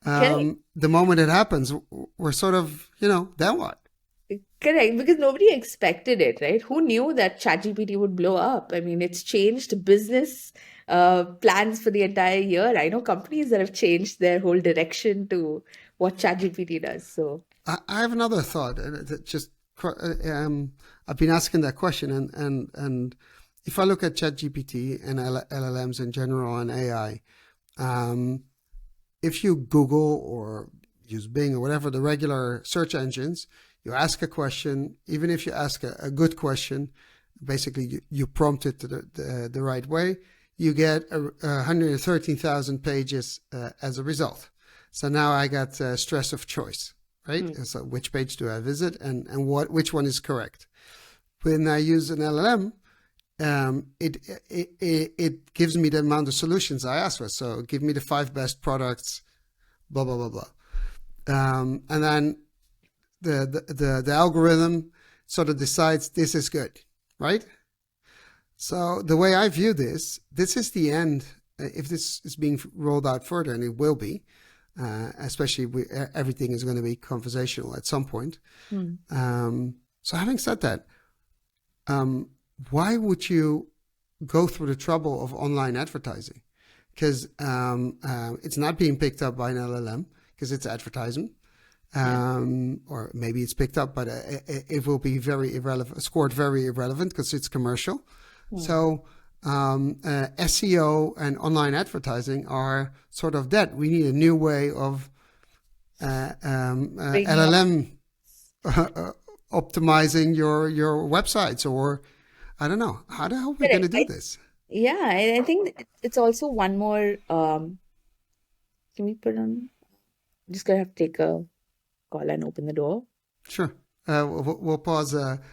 Correct. The moment it happens, we're sort of, then what? Correct, because nobody expected it, right? Who knew that ChatGPT would blow up? I mean, it's changed business plans for the entire year. I know companies that have changed their whole direction to what ChatGPT does. So, I have another thought. I've been asking that question, and if I look at ChatGPT and LLMs in general and AI, if you Google or use Bing or whatever the regular search engines, you ask a question. Even if you ask a good question, basically you prompt it the right way, you get 113,000 pages as a result. So now I got stress of choice, right? So which page do I visit, and which one is correct? When I use an LLM, it gives me the amount of solutions I asked for. So give me the 5 best products, blah blah blah blah, and then the algorithm sort of decides this is good, right? So the way I view this is the end. If this is being rolled out further, and it will be, especially everything is going to be conversational at some point. So having said that, why would you go through the trouble of online advertising? Because it's not being picked up by an LLM because it's advertisement. or maybe it's picked up, but it will be very irrelevant, scored very irrelevant because it's commercial. So SEO and online advertising are sort of dead. We need a new way of Bring your LLM optimizing your websites, or I don't know. How the hell are we going to correct. do this? Yeah, I think it's also one more. Can we put on? Just gonna have to take a call and open the door. Sure. We'll pause.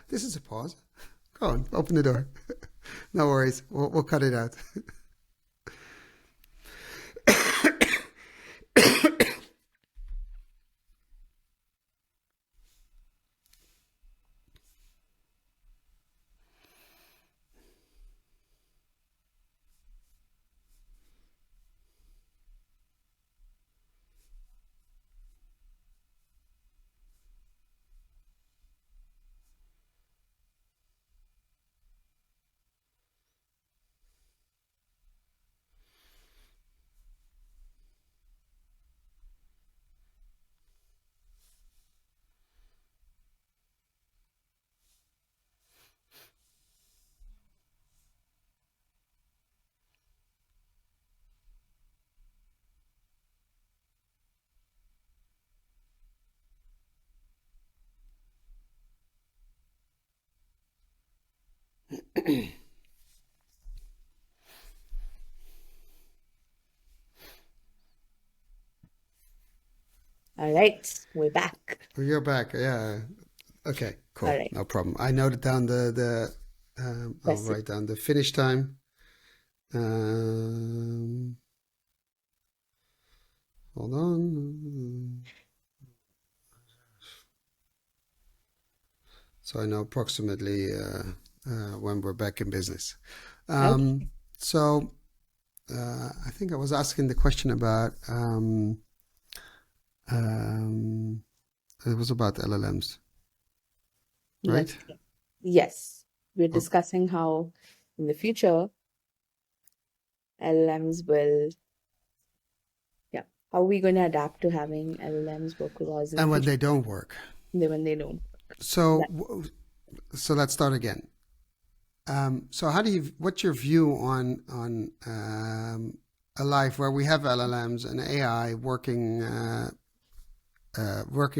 This is a pause. Go on, open the door. No worries. We'll cut it out. All right, we're back. You're back. Yeah. Okay. All Cool. right, No problem. I noted down I'll press it. write down the finish time. Hold on. So I know approximately when we're back in business. Okay. So I think I was asking the question about it was about LLMs, Yes. right? Yes. We're Oh, discussing how in the future LLMs will, yeah, how are we going to adapt to having LLMs work with us in the and when future they don't work. when they don't. So That, so let's start again. So what's your view on a life where we have LLMs and AI working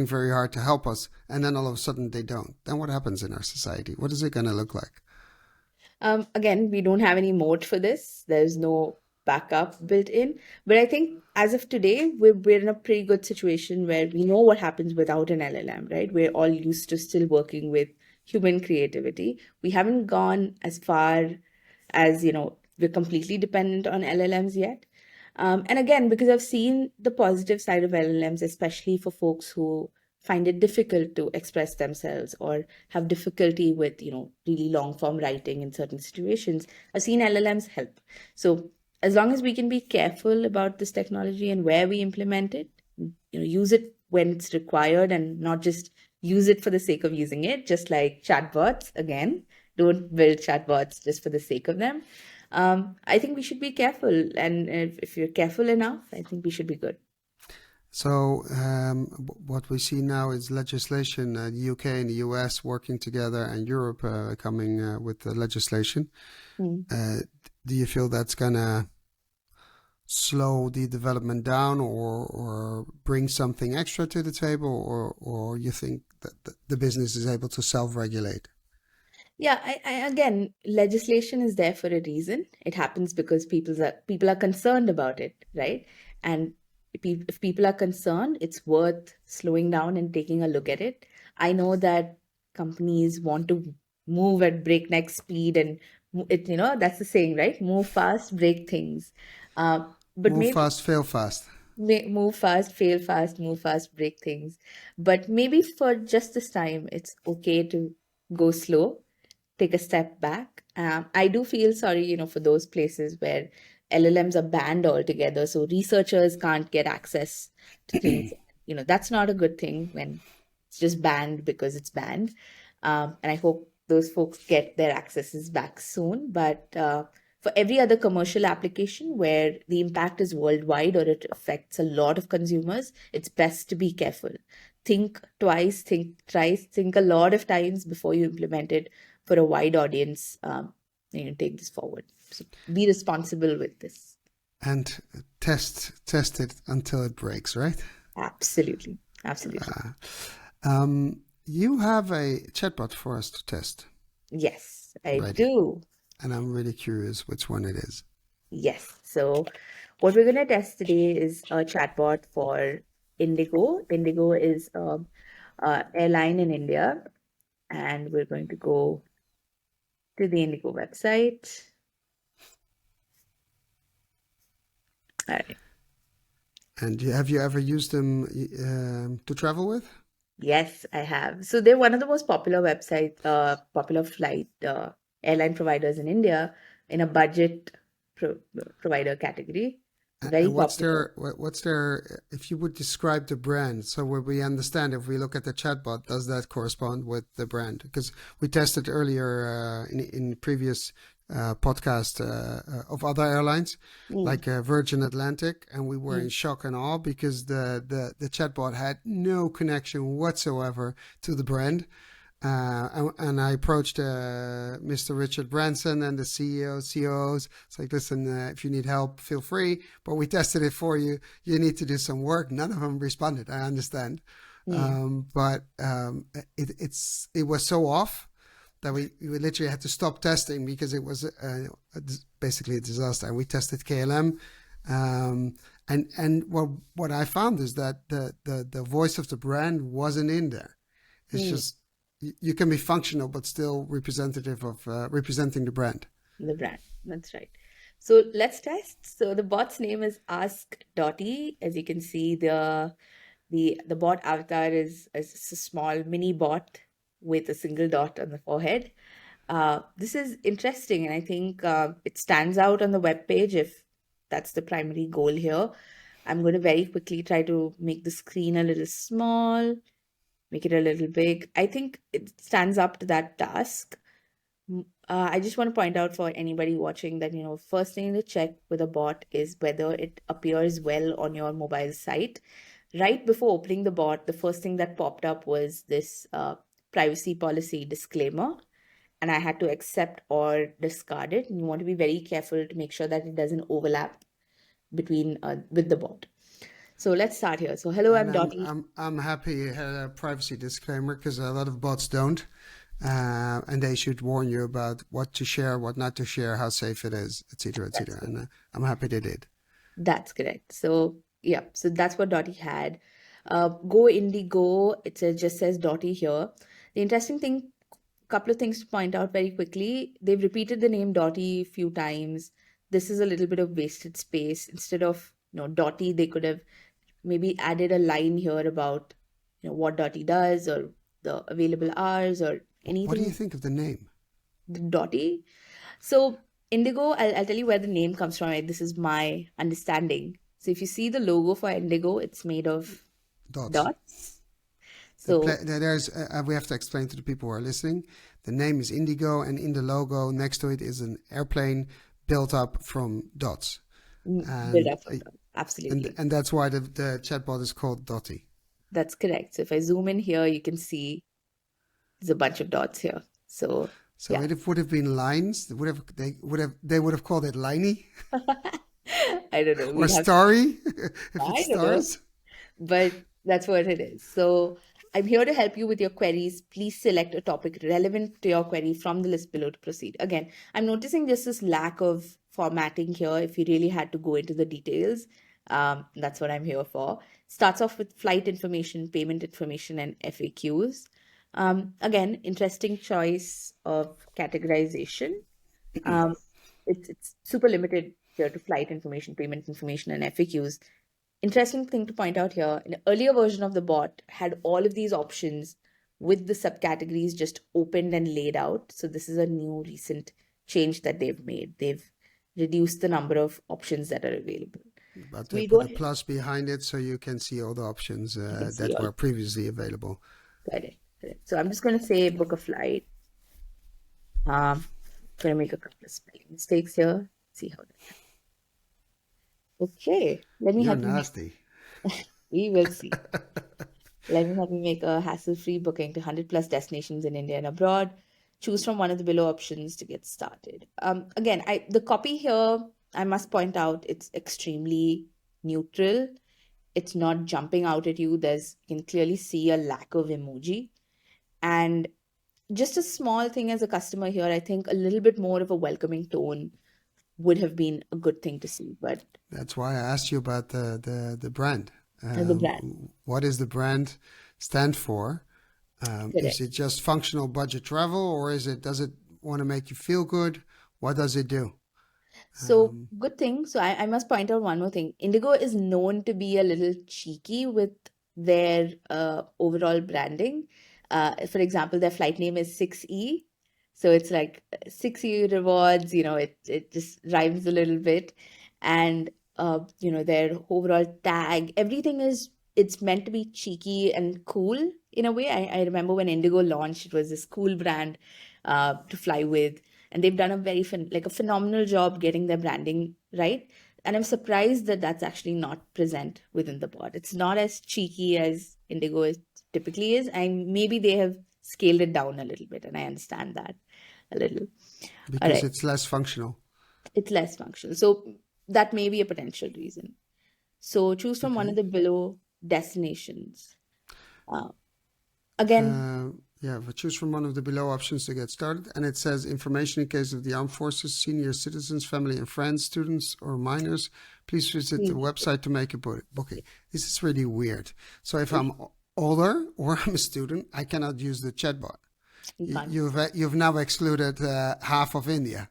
very hard to help us, and then all of a sudden they don't? Then what happens in our society? What is it going to look like? again, we don't have any moat for this. There's no backup built in. But I think as of today, we're in a pretty good situation where we know what happens without an LLM, right? We're all used to still working with human creativity. We haven't gone as far as, we're completely dependent on LLMs yet. And again, because I've seen the positive side of LLMs, especially for folks who find it difficult to express themselves or have difficulty with, really long form writing in certain situations, I've seen LLMs help. So as long as we can be careful about this technology and where we implement it, use it when it's required and not just use it for the sake of using it, just like chatbots. Again, don't build chatbots just for the sake of them. I think we should be careful, and if you're careful enough, I think we should be good. So what we see now is legislation, the UK and the US working together, and Europe coming with the legislation. Hmm. Do you feel that's gonna slow the development down, or bring something extra to the table, or you think that the business is able to self-regulate? Yeah, again, legislation is there for a reason. It happens because people are concerned about it, right? And if people are concerned, it's worth slowing down and taking a look at it. I know that companies want to move at breakneck speed, and that's the saying, right? Move fast, break things. But Move maybe fast, fail fast. move fast, fail fast, move fast, break things. But maybe for just this time, it's okay to go slow, take a step back. I do feel sorry, for those places where LLMs are banned altogether, so researchers can't get access to things. That's not a good thing when it's just banned because it's banned. And I hope those folks get their accesses back soon. But for every other commercial application where the impact is worldwide or it affects a lot of consumers, it's best to be careful. think twice, think thrice, think a lot of times before you implement it for a wide audience. Take this forward. So be responsible with this. And test it until it breaks, right? Absolutely. Absolutely. You have a chatbot for us to test Yes, I already, do. and I'm really curious which one it is. Yes. So what we're going to test today is a chatbot for Indigo. Indigo is a airline in India, and we're going to go to the Indigo website. All right. And have you ever used them to travel with? Yes, I have. So they're one of the most popular popular flight airline providers in India in a budget provider category. Very And what's popular. their if you would describe the brand so where we understand if we look at the chatbot, does that correspond with the brand? Because we tested earlier in previous podcast of other airlines like Virgin Atlantic, and we were in shock and awe because the chatbot had no connection whatsoever to the brand. And I approached Mr. Richard Branson and the CEO, COOs. It's like, listen, if you need help, feel free. But we tested it for you. You need to do some work. None of them responded. I understand, but it was so off that we literally had to stop testing because it was basically a disaster. And we tested KLM. And what I found is that the voice of the brand wasn't in there. It's just you can be functional but still representative of representing the brand. The brand. That's right. So let's test. So the bot's name is Ask Dotty. As you can see, the bot avatar is a small mini bot with a single dot on the forehead. This is interesting, and I think it stands out on the web page if that's the primary goal here. I'm going to very quickly try to make the screen a little small, make it a little big. I think it stands up to that task. I just want to point out for anybody watching that, first thing to check with a bot is whether it appears well on your mobile site. Right before opening the bot, the first thing that popped up was this privacy policy disclaimer, and I had to accept or discard it. And you want to be very careful to make sure that it doesn't overlap between with the bot. So let's start here. So hello, And I'm Dottie. I'm happy you had a privacy disclaimer because a lot of bots don't, and they should warn you about what to share, what not to share, how safe it is, etc., etc. And I'm happy they did. That's correct. So yeah, so that's what Dottie had. Go Indigo, just says Dottie here. The interesting thing, couple of things to point out very quickly. They've repeated the name Dottie a few times. This is a little bit of wasted space. Instead of Dottie, they could have maybe added a line here about what Dottie does or the available hours or What do you anything. think of the name? The Dottie. So Indigo, I'll tell you where the name comes from. Right? This is my understanding. So if you see the logo for Indigo, it's made of Dots. dots. So There's we have to explain to the people who are listening. The name is Indigo, and in the logo next to it is an airplane built up from dots. built And up from dots. Absolutely. and that's why the chatbot is called Dotty. That's correct. So if I zoom in here, you can see there's a bunch of dots here. So So yeah, it would have been lines. They would have called it liney I don't know. or We'll have starry if I it's don't know, stars. but that's what it is. So I'm here to help you with your queries. Please select a topic relevant to your query from the list below to proceed. Again, I'm noticing just this lack of formatting here. If you really had to go into the details, that's what I'm here for. Starts off with flight information, payment information, and FAQs. Again, interesting choice of categorization. Um, it's super limited here to flight information, payment information, and FAQs. Interesting thing to point out here, an earlier version of the bot had all of these options with the subcategories just opened and laid out. So this is a new recent change that they've made. They've reduced the number of options that are available. But So they we go put a ahead, plus behind it so you can see all the options you can see that all. were previously available. Correct, correct. So I'm just going to say book a flight. Going to make a couple of spelling mistakes here. See how that happens. Okay, let me You're help you. nasty. We will see. Let me make a hassle-free booking to 100 plus destinations in India and abroad. Choose from one of the below options to get started. Again, the copy here, I must point out, it's extremely neutral. It's not jumping out at you. You can clearly see a lack of emoji. And just a small thing as a customer here, I think a little bit more of a welcoming tone would have been a good thing to see. But That's why I asked you about the brand. the brand, What does the brand stand for? Is correct. it just functional budget travel, or does it want to make you feel good? What does it do? So good thing. So I must point out one more thing. Indigo is known to be a little cheeky with their overall branding. For example, their flight name is 6E. So it's like 6E rewards, it just rhymes a little bit. And their overall tag, everything it's meant to be cheeky and cool in a way. I remember when Indigo launched, it was this cool brand to fly with, and they've done a a phenomenal job getting their branding right. And I'm surprised that that's actually not present within the bot. It's not as cheeky as typically is, and maybe they have scaled it down a little bit, and I understand that a little. All Because right, it's less functional. it's less functional, so that may be a potential reason. So choose from one of Okay. the below destinations. uh, Again, Yeah, but choose from one of the below options to get started. And it says information in case of the armed forces, senior citizens, family and friends, students or minors. Please visit the website to make a booking. This is really weird. So if I'm older or I'm a student, I cannot use the chatbot. you can't. You've now excluded half of India,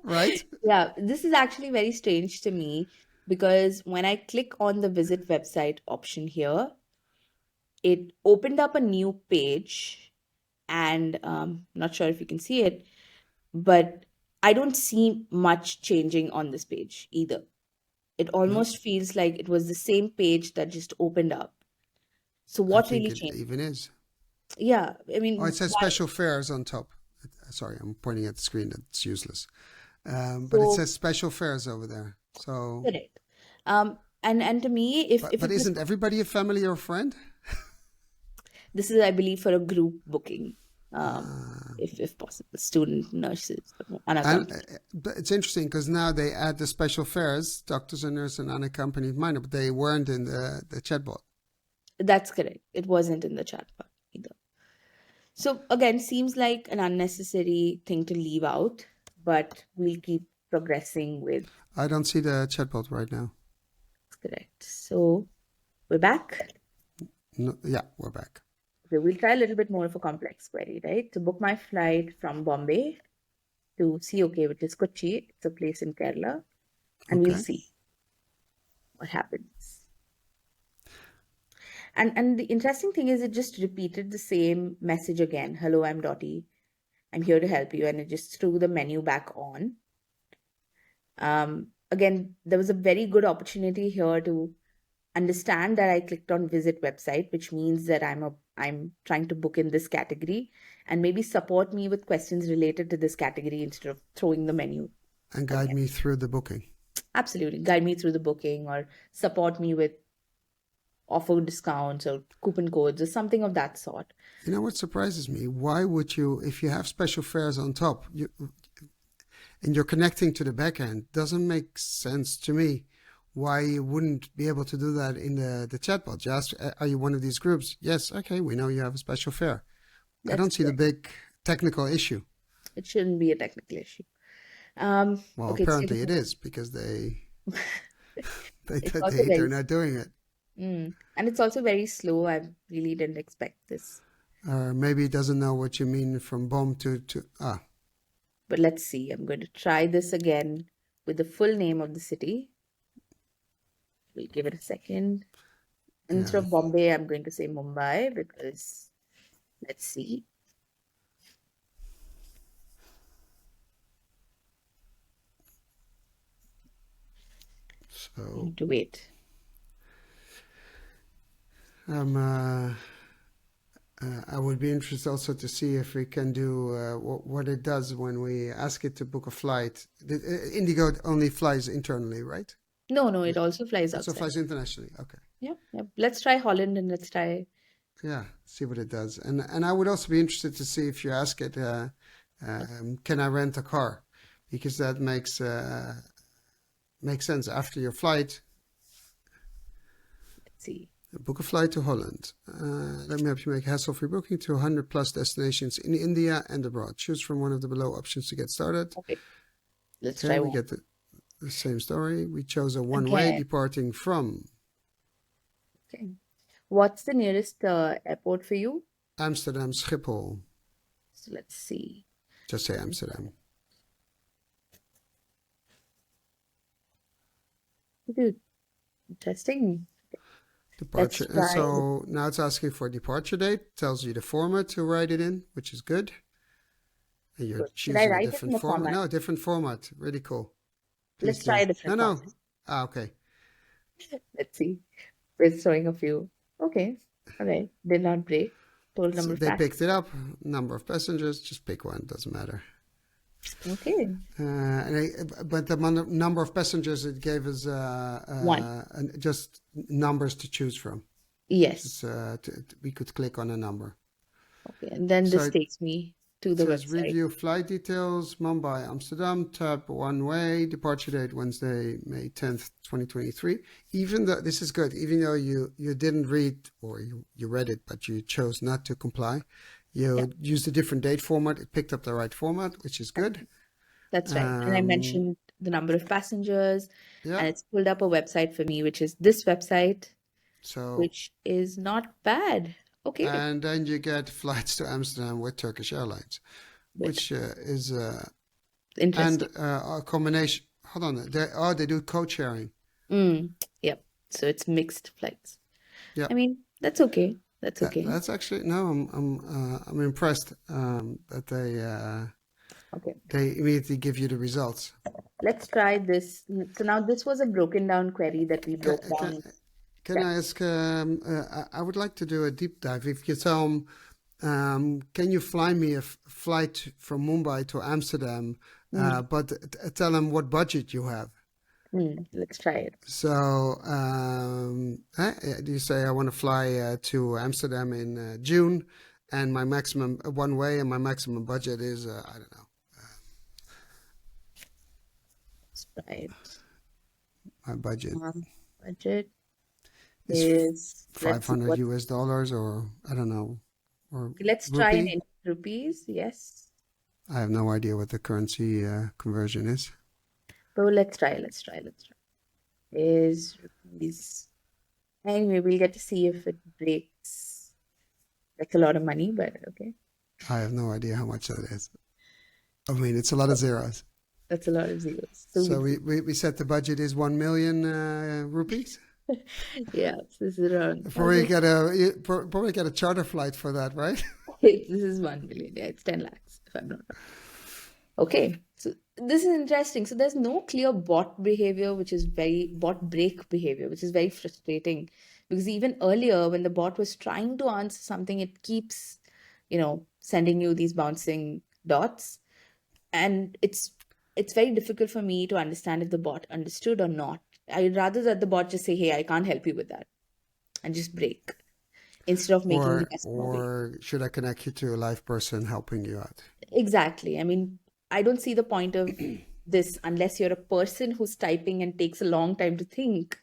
right? Yeah, this is actually very strange to me because when I click on the visit website option here, it opened up a new page, and not sure if you can see it, but I don't see much changing on this page either. It No, almost feels like it was the same page that just opened up. So I what think really it changed? even is. Yeah, I Oh, it mean, says why? special fares on top. Sorry, I'm pointing at the screen. That's useless. But it So says special fares over there. So, correct. And to me, if but it was, isn't everybody a family or friend? this is, I believe, for a group booking, um, Uh, if possible, student nurses, and unaccompanied. but it's interesting because now they add the special fares, doctors and nurses and unaccompanied minor, but they weren't in the chatbot. That's correct. It wasn't in the chat bar either. So again, seems like an unnecessary thing to leave out, but we'll keep progressing with. I don't see the chatbot right now. Correct. So we're back. No, yeah, we're back. Okay, we'll try a little bit more of a complex query, right? To book my flight from Bombay to COK, which is Kochi. It's a place in Kerala, and we'll Okay. see what happens. And the interesting thing is, it just repeated the same message again. Hello, I'm Dottie. I'm here to help you, and it just threw the menu back on. Again, there was a very good opportunity here to understand that I clicked on visit website, which means that I'm trying to book in this category, and maybe support me with questions related to this category instead of throwing the menu And guide again. me through the booking. Absolutely. Guide me through the booking or support me with offer discounts or coupon codes or something of that sort. You know what surprises me? Why would you, if you have special fares on top, and you're connecting to the back end, doesn't make sense to me why you wouldn't be able to do that in the chatbot. Just, are you one of these groups? Yes, okay, we know you have a special fare. I That's don't see the correct. big technical issue. It shouldn't be a technical issue. Well, Okay, it's apparently taking it is because they it's also very they're not doing it. and it's also very slow. I really didn't expect this. Or maybe it doesn't know what you mean from bomb to But let's see. I'm going to try this again with the full name of the city. We'll give it a second. Instead yeah. of Bombay, I'm going to say Mumbai because let's see. I So need to wait. um, I would be interested also to see if we can do what it does when we ask it to book a flight. Indigo only flies internally, right? No, it also flies Also outside. flies internationally. Okay. Yeah, yeah. Let's try Holland and let's try. Yeah, see what it does. And I would also be interested to see if you ask it, can I rent a car? Because that makes sense. After your flight, Let's see. book a flight to Holland. Let me help you make hassle-free booking to 100 plus destinations in India and abroad. Choose from one of the below options to get started. Okay, let's Okay, try we one. get the same story. We chose a one-way Okay. departing from Okay. What's the nearest airport for you? Amsterdam Schiphol. So let's see. Just say Amsterdam. Dude, interesting. Let's Departure. try. So now it's asking for departure date. Tells you the format to write it in, which is good. And you're Good. Should I choosing a write it in different the format. format? No, different format. Really cool. Please Let's try do. a No, different no. format. Ah, okay. Let's see. We're throwing a few. Okay. All right. Did not break. Total So number of they passengers. picked it up. Number of passengers. Just pick one. Doesn't matter. Okay. But the number of passengers it gave us One. just numbers to choose from. Yes. Just, we could click on a number. Okay. And then So this takes me to it the says website. review flight details, Mumbai, Amsterdam, tab one way, departure date Wednesday, May 10th, 2023. Even though this is good, even though you didn't read or you read it, but you chose not to comply, Yeah, you used a different date format. It picked up the right format, which is good. that's right. And I mentioned the number of passengers, Yeah. and it's pulled up a website for me, which is this website, So, which is not bad. Okay. and then you get flights to Amsterdam with Turkish Airlines, Wait, which is and interesting. a combination. Hold on, they do code sharing. Yep. So it's mixed flights. Yeah. I mean, that's okay. That's okay. That's actually no. I'm impressed that Okay. they immediately give you the results. Let's try this. So now this was a broken down query that we Can, broke can, down. can I ask? I would like to do a deep dive. If you tell them, can you fly me a flight from Mumbai to Amsterdam? Mm, But tell them what budget you have. let's try it. So do you say I want to fly to Amsterdam in June, and my maximum one way, and my maximum budget is I don't know. Let's try it. My budget Budget is is, let's see 500 what, US dollars, or I don't know, or let's try in rupee. Indian rupees. Yes. I have no idea what the currency conversion is. But let's try. Let's try. Is rupees. Anyway, we'll get to see if it breaks. That's a lot of money, but okay. I have no idea how much that is. I mean, it's a lot of zeros. That's a lot of zeros. So So we said the budget is 1 million rupees. yeah, so this is around Probably get a charter flight for that, right? this is 1 million. Yeah, it's 10 lakhs if I'm not wrong. Okay, so this is interesting. So there's no clear bot behavior, which is very bot break behavior, which is very frustrating because even earlier when the bot was trying to answer something, it keeps, sending you these bouncing dots, and it's very difficult for me to understand if the bot understood or not. I'd rather that the bot just say, "Hey, I can't help you with that," and just break instead of making the customer wait. Or should I connect you to a live person helping you out? Exactly. I mean, I don't see the point of this unless you're a person who's typing and takes a long time to think.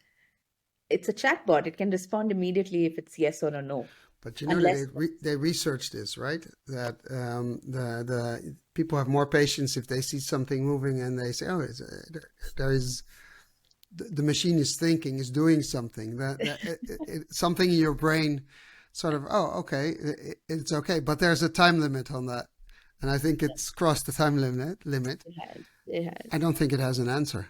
It's a chatbot. It can respond immediately if it's yes or a no. But you know that Unless, they researched this, right? That the people have more patience if they see something moving and they say, "Oh, there is the machine is thinking, is doing something." Something in your brain, sort of, oh, okay, it's okay. But there's a time limit on that, and I think it's crossed the time limit. it has. It has. I don't think it has an answer.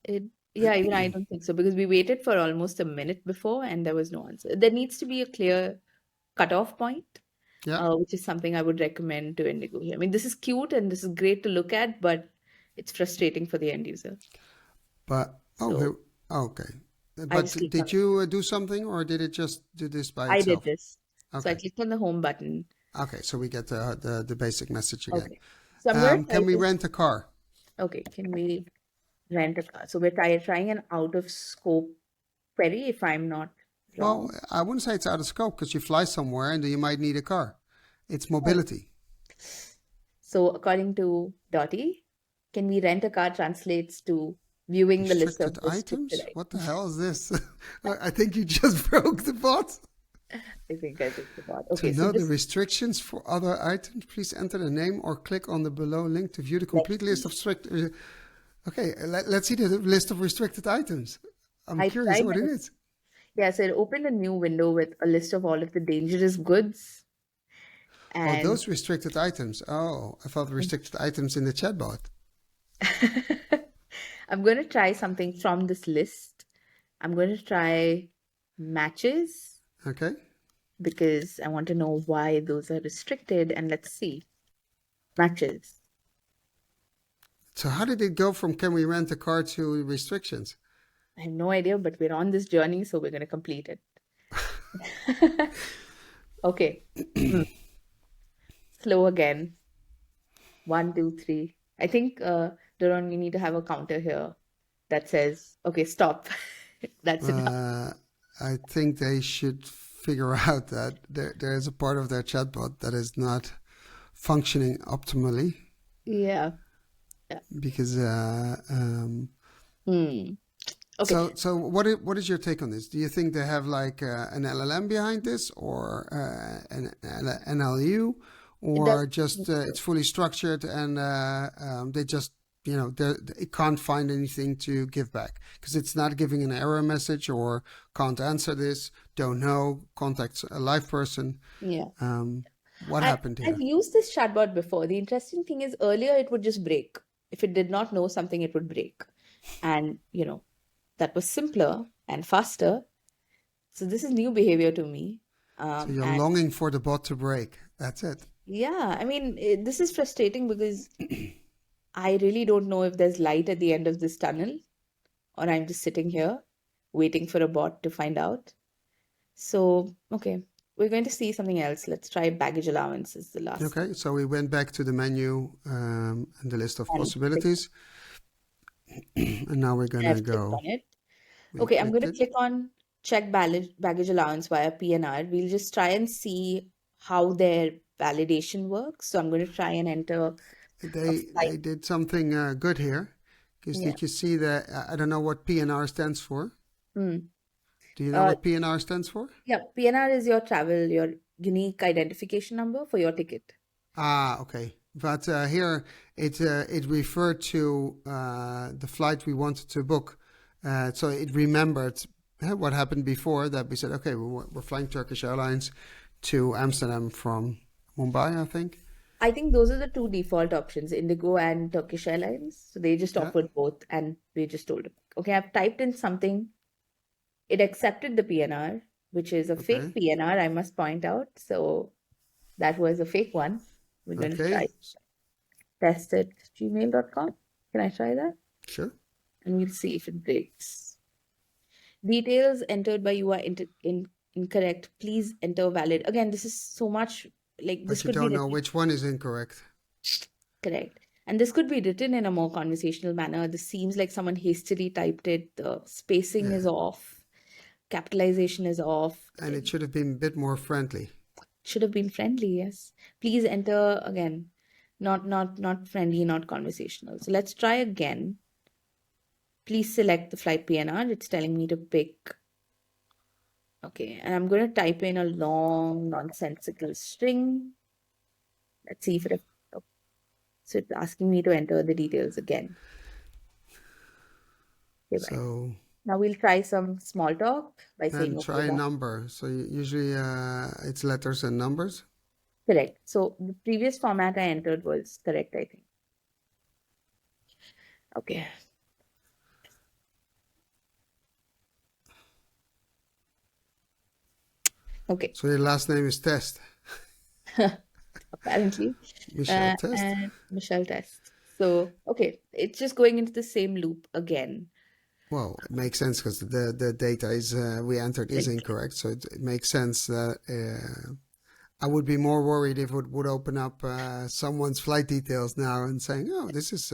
It, yeah, even I don't think so because we waited for almost a minute before and there was no answer. There needs to be a clear cutoff point, Yeah, which is something I would recommend to Indigo here. I mean, this is cute and this is great to look at, but it's frustrating for the end user. but So okay. I But just clicked on did it. you do something, or did it just do this by I did itself? this. So I Okay. clicked on the home button. Okay, so we get the basic message again. Okay. So I'm going to try Can we this. rent a car? Okay, can we rent a car? So we're trying an out of scope query if I'm not. Well, wrong. I wouldn't say it's out of scope because you fly somewhere and then you might need a car. It's mobility. So according to Dottie, can we rent a car translates to viewing the list Restricted of restricted items? What the items. hell is this? I think you just broke the bot. I think about. To Okay, so know the this, restrictions for other items, please enter the name or click on the below link to view the complete let's list see. of strict. Okay, let's see the list of restricted items. I'm I curious tried what it and is. yeah, so it opened a new window with a list of all of the dangerous goods. Oh, And those restricted items. Oh, I thought restricted items in the chatbot. I'm going to try something from this list. I'm going to try matches Okay. because I want to know why those are restricted. And let's see. Matches. So how did it go from can we rent a car to restrictions? I have no idea, but we're on this journey, so we're going to complete it. Okay. Slow again. 1, 2, 3. I think, Doron, you need to have a counter here that says, okay, stop. That's enough. I think they should figure out that there is a part of their chatbot that is not functioning optimally Yeah. Yeah. because Okay. so what is your take on this? Do you think they have like an LLM behind this or an NLU That, or just it's fully structured and they just it can't find anything to give back because it's not giving an error message or can't answer this, don't know, contact a live person. yeah. What happened I've here? used this chatbot before. The interesting thing is earlier it would just break. If it did not know something, it would break. And, that was simpler and faster. So this is new behavior to me. So you're And longing for the bot to break. That's it. yeah, I mean, this is frustrating because I really don't know if there's light at the end of this tunnel or I'm just sitting here waiting for a bot to find out. So, okay, we're going to see something else. Let's try baggage allowance is the last Okay, so we went back to the menu and the list of and click. possibilities. And now we're gonna I've clicked go. on it. We Okay, I'm going clicked to it. click on check baggage allowance via PNR. We'll just try and see how their validation works. So I'm going to try and enter a They flight. did something good here. Because Yeah. did you see that? I don't know what PNR stands for. Hmm. Do you know Uh, what PNR stands for? yeah, PNR is your travel, your unique identification number for your ticket. Ah, okay. But here it referred to the flight we wanted to book. So it remembered what happened before that we said, okay, we're flying Turkish Airlines to Amsterdam from Mumbai, I think. I think those are the two default options, Indigo and Turkish Airlines. So they just Yeah. offered both, and we just told them, okay, I've typed in something. It accepted the PNR, which is a fake Okay. PNR, I must point out. So that was a fake one. We're going to try Okay. test at gmail.com. Can I try that? Sure. And we'll see if it breaks. Details entered by you are incorrect. Please enter valid. Again, this is so much like this But you could be don't know written which one is incorrect. correct. And this could be written in a more conversational manner. This seems like someone hastily typed it. The spacing Yeah. is off. Capitalization is off. And It it should have been a bit more friendly. should have been friendly, yes. Please enter again. Not friendly, not conversational. So let's try again. Please select the flight PNR. It's telling me to pick. Okay, and I'm going to type in a long nonsensical string. Let's see if it. Oh, so it's asking me to enter the details again. Okay, bye. So Now we'll try some small talk by saying then okay, try a bye. number. So usually it's letters and numbers. Correct. So the previous format I entered was correct, I think. Okay. Okay. So your last name is Test. Apparently. Michelle Test. And Michelle Test. So, okay, it's just going into the same loop again. Well, it makes sense because the data is we entered is incorrect. So it makes sense that I would be more worried if it would open up someone's flight details now and saying, "Oh, this is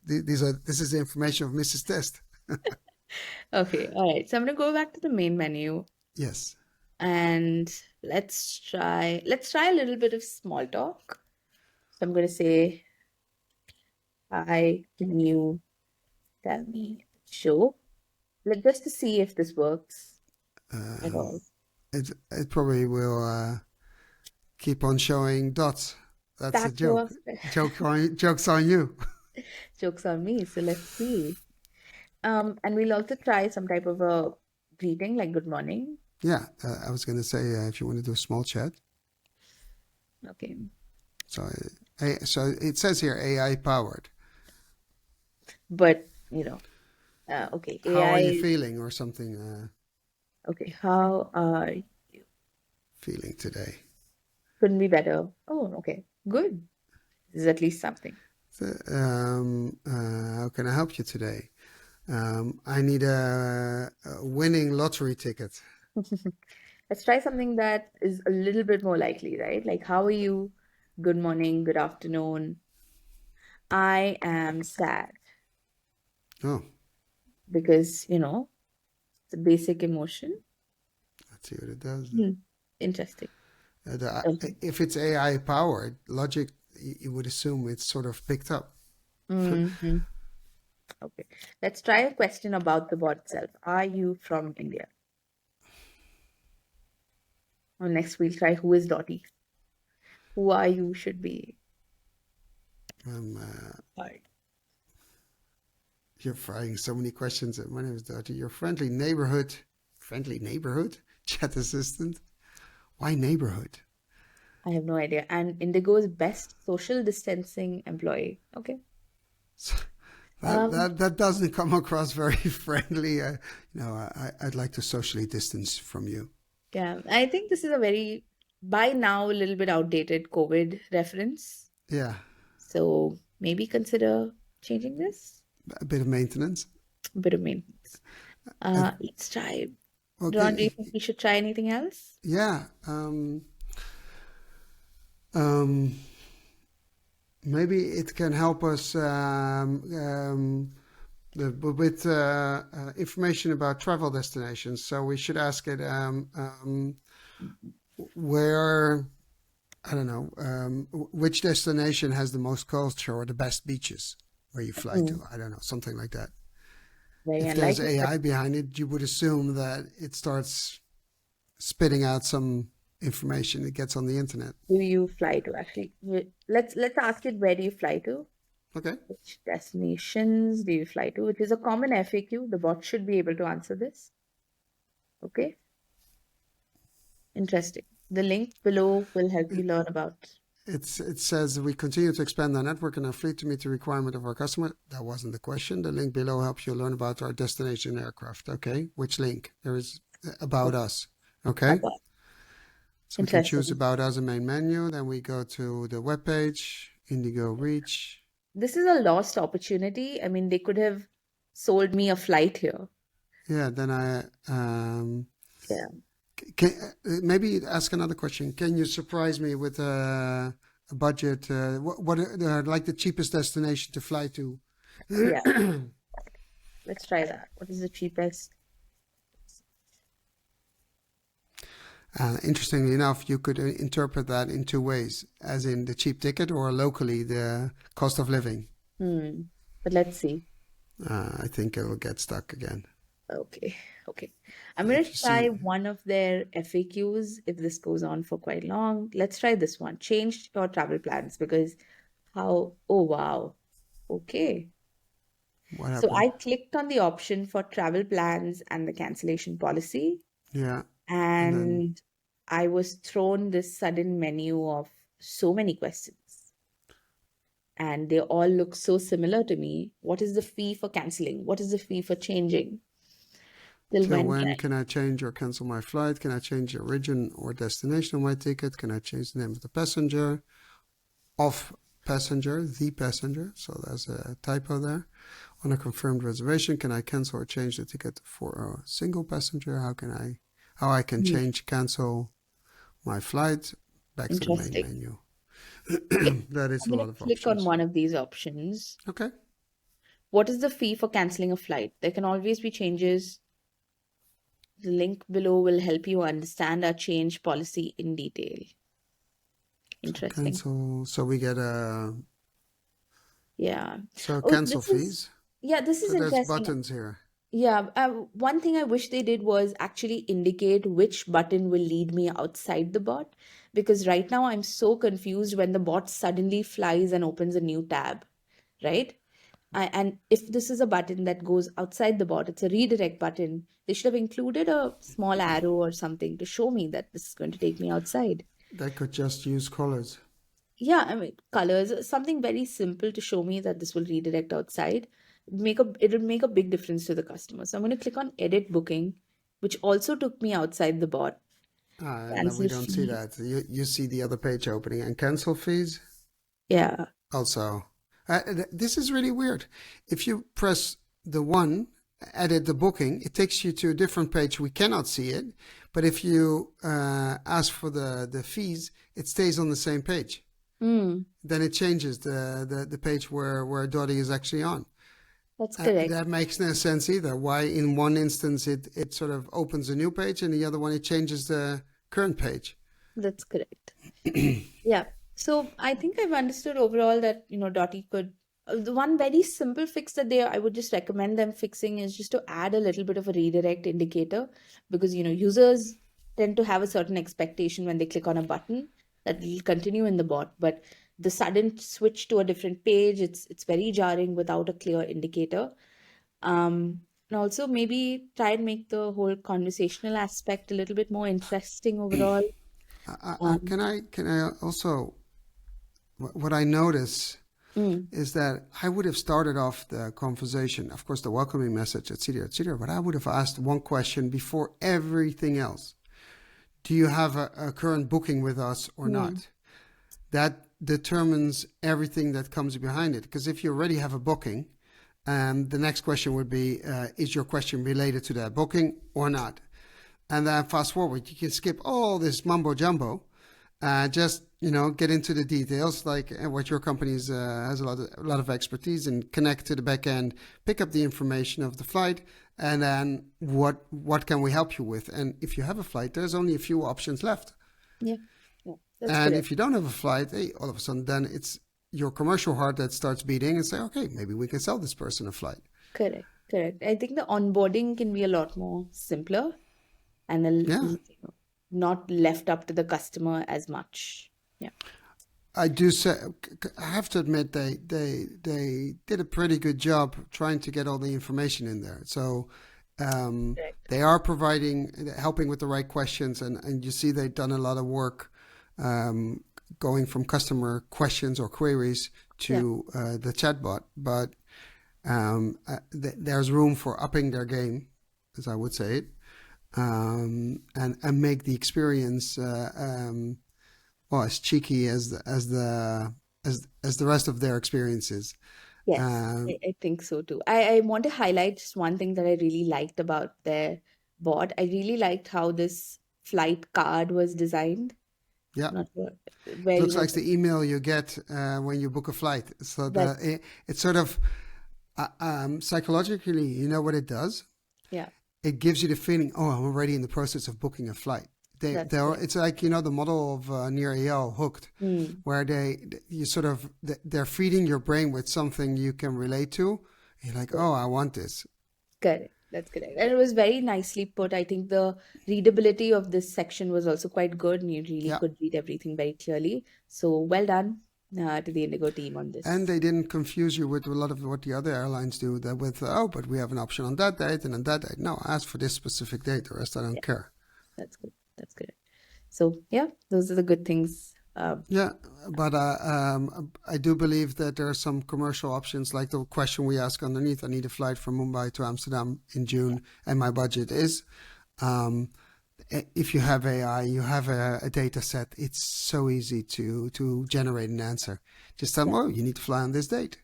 this is the information of Mrs. Test." Okay, all right. So I'm going to go back to the main menu. Yes. And let's try a little bit of small talk. So I'm going to say, hi, can you tell me show? Just to see if this works at Um, all. it probably will keep on showing dots. That's a That joke. was Jokes on you. jokes on me. So let's see. And we'll also try some type of a greeting like good morning. Yeah, I was going to say if you want to do a small chat. Okay. So, so it says here AI powered. But, okay, How are you AI, feeling, or something? okay, how are you? Feeling today? Couldn't be better. Oh, okay, good. This is at least something. How can I help you today? I need a winning lottery ticket. Let's try something that is a little bit more likely, right? Like, how are you? Good morning, good afternoon. I am sad Oh, because, it's a basic emotion. let's see what it does. Hmm. Interesting. Okay. If it's AI powered, logic, you would assume it's sort of picked up. hmm Okay. Let's try a question about the bot itself. Are you from India? Or next we'll try who is Dottie. Who are you should be. Um, Hi. you're firing so many questions. My name is Dottie. Your friendly neighborhood chat assistant. Why neighborhood? I have no idea. And Indigo's best social distancing employee. Okay. So Um, that doesn't come across very friendly. I'd like to socially distance from you. yeah, I think this is a very, by now, a little bit outdated COVID reference. Yeah, So maybe consider changing this. a bit of maintenance. A bit of maintenance. Uh, Let's try. Ron, do you okay, think we should try anything else? yeah. Um, maybe it can help us with information about travel destinations. So we should ask it where, I don't know, which destination has the most culture or the best beaches where you fly Hmm, to. I don't know, something like that. very If there's unlikely, but AI behind it, you would assume that it starts spitting out some information it gets on the internet. do you fly to? Actually, let's ask it, where do you fly to? Okay. Which destinations do you fly to? Which is a common FAQ. The bot should be able to answer this. Okay, interesting. The link below will help you learn about. It says we continue to expand our network and our fleet to meet the requirement of our customer. That wasn't the question. The link below helps you learn about our destination aircraft. Okay. Which link? There is about us. Okay. About. So we can choose Interesting. about us in main menu. Then we go to the web page, Indigo Reach. This is a lost opportunity. I mean, they could have sold me a flight here. Yeah. Then I Yeah. can maybe ask another question. Can you surprise me with a budget? What like the cheapest destination to fly to? Yeah. Let's try that. What is the cheapest? Interestingly enough, you could interpret that in two ways, as in the cheap ticket or locally the cost of living. But let's see. I think it'll get stuck again. Okay. Okay. I'm going If to you try see, one of their FAQs if this goes on for quite long. Let's try this one. Change your travel plans because oh wow. Okay. what So happened? I clicked on the option for travel plans and the cancellation policy, Yeah, and then and I was thrown this sudden menu of so many questions, and they all look so similar to me. What is the fee for canceling? What is the fee for changing? Till till when can when I? can I change or cancel my flight? Can I change the origin or destination of my ticket? Can I change the name of the passenger? Of passenger, the passenger. So there's a typo there. On a confirmed reservation, can I cancel or change the ticket for a single passenger? How I can Hmm, change, cancel my flight? Back to the main interesting. menu. Okay, That is I'm a going lot to of click on options. one of these options. Okay. What is the fee for canceling a flight? There can always be changes. The link below will help you understand our change policy in detail. Interesting. Cancel. So we get a. Yeah. So Oh, cancel fees. this is So there's interesting. buttons here. Yeah, one thing I wish they did was actually indicate which button will lead me outside the bot, because right now I'm so confused when the bot suddenly flies and opens a new tab, right? And if this is a button that goes outside the bot, it's a redirect button, they should have included a small arrow or something to show me that this is going to take me outside. They could just use colors. Yeah, I mean, colors, something very simple to show me that this will redirect outside. It'll make a big difference to the customer. So I'm going to click on edit booking, which also took me outside the bot. No, we Cancel don't see fee. that. You see the other page opening and cancel fees Yeah, also. This is really weird. If you press the one, edit the booking, it takes you to a different page. We cannot see it. But if you ask for the fees, it stays on the same page. mm, Then it changes the page where Dottie is actually on. that's correct. That makes no sense either. Why in one instance it sort of opens a new page and the other one it changes the current page. That's correct. Yeah. So I think I've understood overall that, Dottie could. The one very simple fix that I would just recommend them fixing is just to add a little bit of a redirect indicator, because, users tend to have a certain expectation when they click on a button that will continue in the bot, but the sudden switch to a different page, it's very jarring without a clear indicator. And also maybe try and make the whole conversational aspect a little bit more interesting overall. Um, Can I also, what I notice mm, is that I would have started off the conversation, of course, the welcoming message, etc., but I would have asked one question before everything else. Do you have a current booking with us or mm, not? That determines everything that comes behind it. Because if you already have a booking, the next question would be, is your question related to that booking or not? And then fast forward, you can skip all this mumbo jumbo. Just get into the details, like what your company has a lot of expertise in. Connect to the back end, pick up the information of the flight, and then what can we help you with? And if you have a flight, there's only a few options left. yeah, yeah, that's And correct. if you don't have a flight, hey, all of a sudden, then it's your commercial heart that starts beating and say, okay, maybe we can sell this person a flight. Correct, correct. I think the onboarding can be a lot more simpler and Yeah, not left up to the customer as much. Yeah. I do say, I have to admit they did a pretty good job trying to get all the information in there. So Correct. they are helping with the right questions, and you see they've done a lot of work um, going from customer questions or queries Yeah. to the chatbot. But there's room for upping their game, as I would say it, and make the experience well as cheeky as the rest of their experiences. Yes, Um, I think so too. I want to highlight just one thing that I really liked about their board. I really liked how this flight card was designed. yeah, Not sure it where looks like the email you get when you book a flight. So that's it's sort of psychologically, you know what it does? yeah, It gives you the feeling, oh, I'm already in the process of booking a flight. that's correct. It's like the model of Near AL Hooked, Mm, where they're feeding your brain with something you can relate to. You're like, correct. oh, I want this. Correct. That's correct. And it was very nicely put. I think the readability of this section was also quite good, and you really Yeah. could read everything very clearly. So well done to the Indigo team on And this. they didn't confuse you with a lot of what the other airlines do, that with, oh, but we have an option on that date and on that date. No, ask for this specific date. The rest I don't Yeah, care. that's good. That's good. So yeah, those are the good things. Yeah, but I do believe that there are some commercial options, like the question we ask underneath. I need a flight from Mumbai to Amsterdam in Yeah, June, and my budget is. Um, if you have AI, you have a data set. It's so easy to generate an answer. Just tell them, yeah, oh, you need to fly on this date.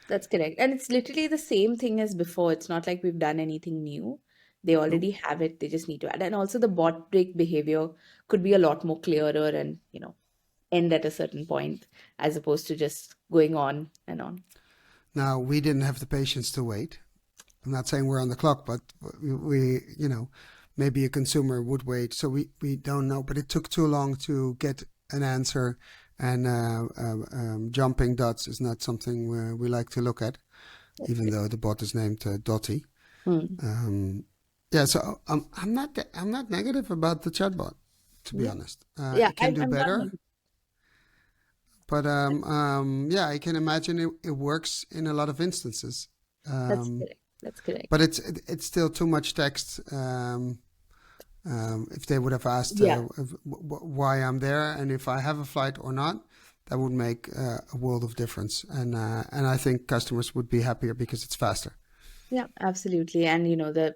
that's correct. And it's literally the same thing as before. It's not like we've done anything new. They No. already have it. They just need to add. And also the bot break behavior could be a lot more clearer and, end at a certain point as opposed to just going on and on. Now we didn't have the patience to wait. I'm not saying we're on the clock, but we maybe a consumer would wait. So we don't know, but it took too long to get an answer, and jumping dots is not something we like to look at, That's even good. though the bot is named Dotty. Hmm. Yeah, so I'm not negative about the chatbot, to be Yeah. honest. Yeah, It can do I'm not better, negative. but yeah, I can imagine it works in a lot of instances. That's Um, correct. That's correct. but it's still too much text. If they would have asked Yeah. why I'm there and if I have a flight or not, that would make a world of difference. And I think customers would be happier because it's faster. Yeah, absolutely. And the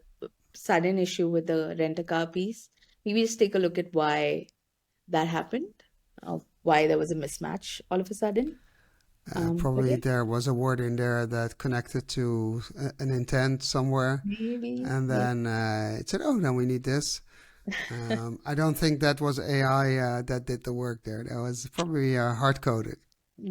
sudden issue with the rent-a-car piece, maybe just take a look at why that happened, why there was a mismatch all of a sudden. But Probably yeah, there was a word in there that connected to an intent somewhere, maybe, and maybe then it said, "Oh, then we need this." I don't think that was AI that did the work there. That was probably hard coded.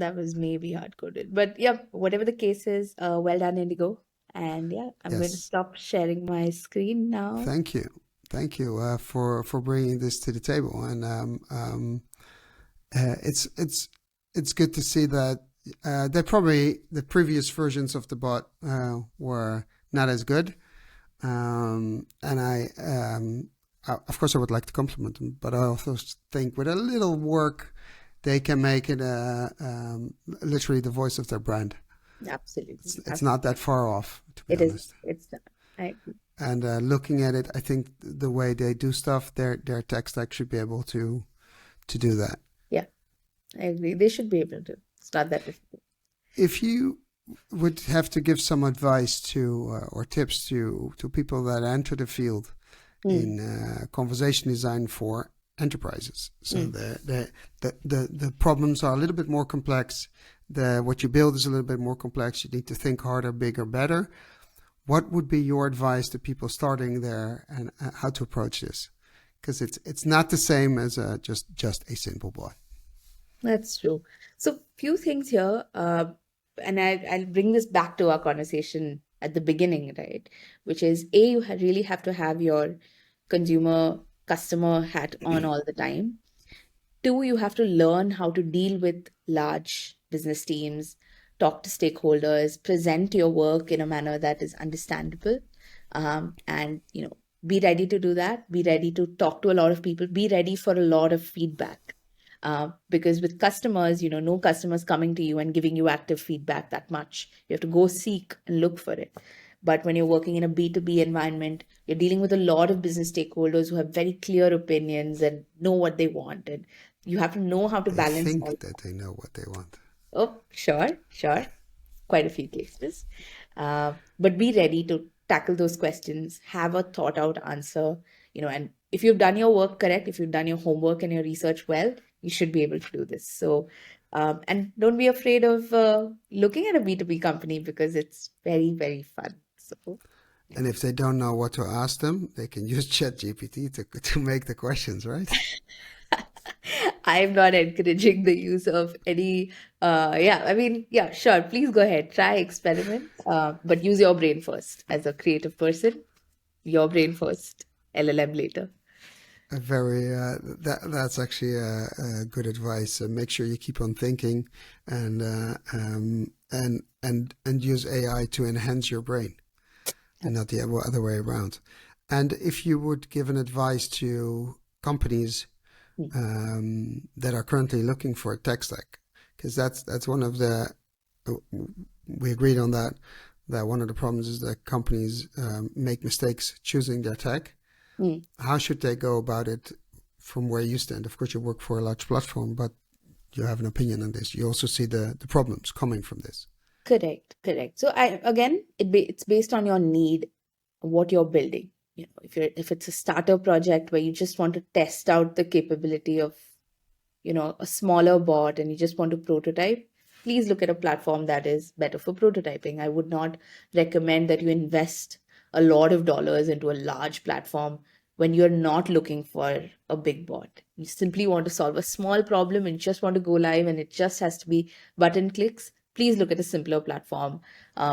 that was maybe hard-coded. But yeah, whatever the case is, well done, Indigo. And yeah, I'm going to Yes, stop sharing my screen now. thank you for bringing this to the table, and it's good to see that they probably the previous versions of the bot were not as good, and of course I would like to compliment them, but I also think with a little work they can make it literally the voice of their brand. Absolutely. It's not that far off, to be It is. honest. It's not. I agree. And looking at it, I think the way they do stuff, their tech stack should be able to do that. Yeah, I agree. They should be able to start that. If you would have to give some advice to or tips to people that enter the field Mm, in conversation design for enterprises, so mm. the problems are a little bit more complex. What you build is a little bit more complex. You need to think harder, bigger, better. What would be your advice to people starting there, and how to approach this? Because it's not the same as just a simple bot. That's true. So, few things here, and I'll bring this back to our conversation at the beginning, right? Which is A, you really have to have your consumer customer hat on all the time. Two, you have to learn how to deal with large business teams, talk to stakeholders, present your work in a manner that is understandable, and be ready to do that. Be ready to talk to a lot of people. Be ready for a lot of feedback. Because with customers, no customers coming to you and giving you active feedback that much. You have to go seek and look for it. But when you're working in a B2B environment, you're dealing with a lot of business stakeholders who have very clear opinions and know what they want. And you have to know how to They balance all. think that they know what they want. Oh, sure, sure. Quite a few cases. But be ready to tackle those questions, have a thought out answer, and if you've done your work correct, if you've done your homework and your research well, you should be able to do this. So, and don't be afraid of looking at a B2B company because it's very, very fun. So, yeah. And if they don't know what to ask them, they can use ChatGPT to make the questions, right? I'm not encouraging the use of any, yeah, I mean, yeah, sure, please go ahead, try, experiment, but use your brain first as a creative person, your brain first, LLM later. A very that's actually a good advice. Make sure you keep on thinking, and and use AI to enhance your brain, and not the other way around. And if you would give an advice to companies Mm. that are currently looking for a tech stack, because that's one of the we agreed on that one of the problems is that companies make mistakes choosing their tech. Mm. How should they go about it from where you stand? Of course, you work for a large platform, but you have an opinion on this. You also see the problems coming from this. Correct, correct. So again, it's based on your need, what you're building. If it's a starter project where you just want to test out the capability of, a smaller bot and you just want to prototype, please look at a platform that is better for prototyping. I would not recommend that you invest a lot of dollars into a large platform when you're not looking for a big bot. You simply want to solve a small problem and just want to go live and it just has to be button clicks. Please look at a simpler platform,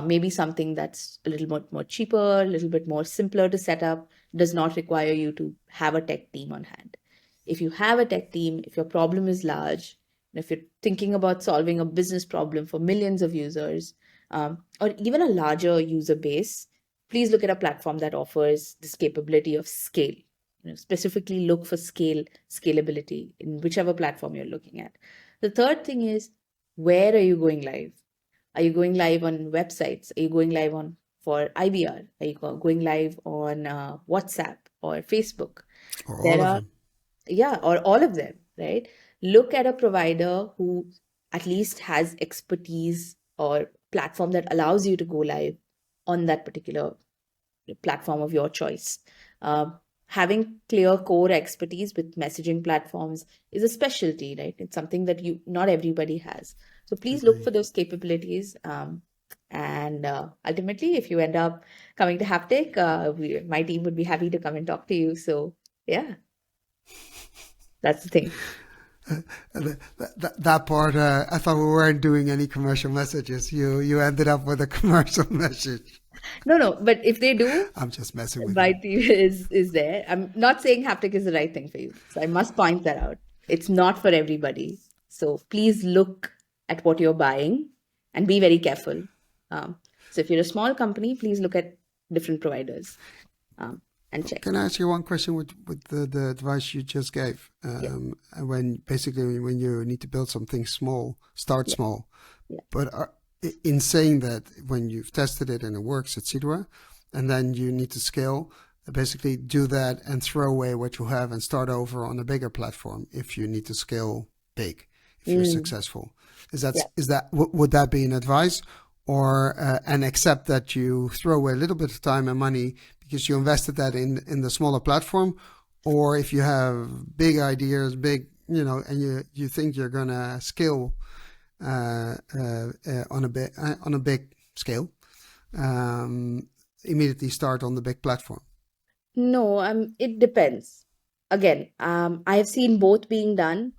maybe something that's a little more cheaper, a little bit more simpler to set up. does not require you to have a tech team on hand. If you have a tech team, if your problem is large, if you're thinking about solving a business problem for millions of users, or even a larger user base, please look at a platform that offers this capability of scale. Specifically look for scalability in whichever platform you're looking at. The third thing is, where are you going live? Are you going live on websites? Are you going live on for IVR? Are you going live on WhatsApp or Facebook? Or all There of are, them. yeah, or all of them, right? Look at a provider who at least has expertise or platform that allows you to go live on that particular platform of your choice. Having clear core expertise with messaging platforms is a specialty, right? It's something that you not everybody has. So please look for Agree. those capabilities. And ultimately, if you end up coming to Haptik, my team would be happy to come and talk to you. So yeah, that's the thing. That part, I thought we weren't doing any commercial messages. You ended up with a commercial message. No, but if they do, I'm just messing with my you. team is there. I'm not saying Haptik is the right thing for you. So I must point that out. It's not for everybody. So please look at what you're buying and be very careful. So if you're a small company, please look at different providers um, and check. Can I ask you one question with the advice you just gave? Yeah, When basically when you need to build something small, start yeah, small. yeah. But in saying that, when you've tested it and it works, etc., and then you need to scale, basically do that and throw away what you have and start over on a bigger platform if you need to scale big, if you're Mm, successful. yeah. Would that be an advice, or and accept that you throw away a little bit of time and money because you invested that in the smaller platform, or if you have big ideas, big, and you think you're gonna scale on a big scale, um, immediately start on the big platform. No, it depends. Again, I have seen both being done.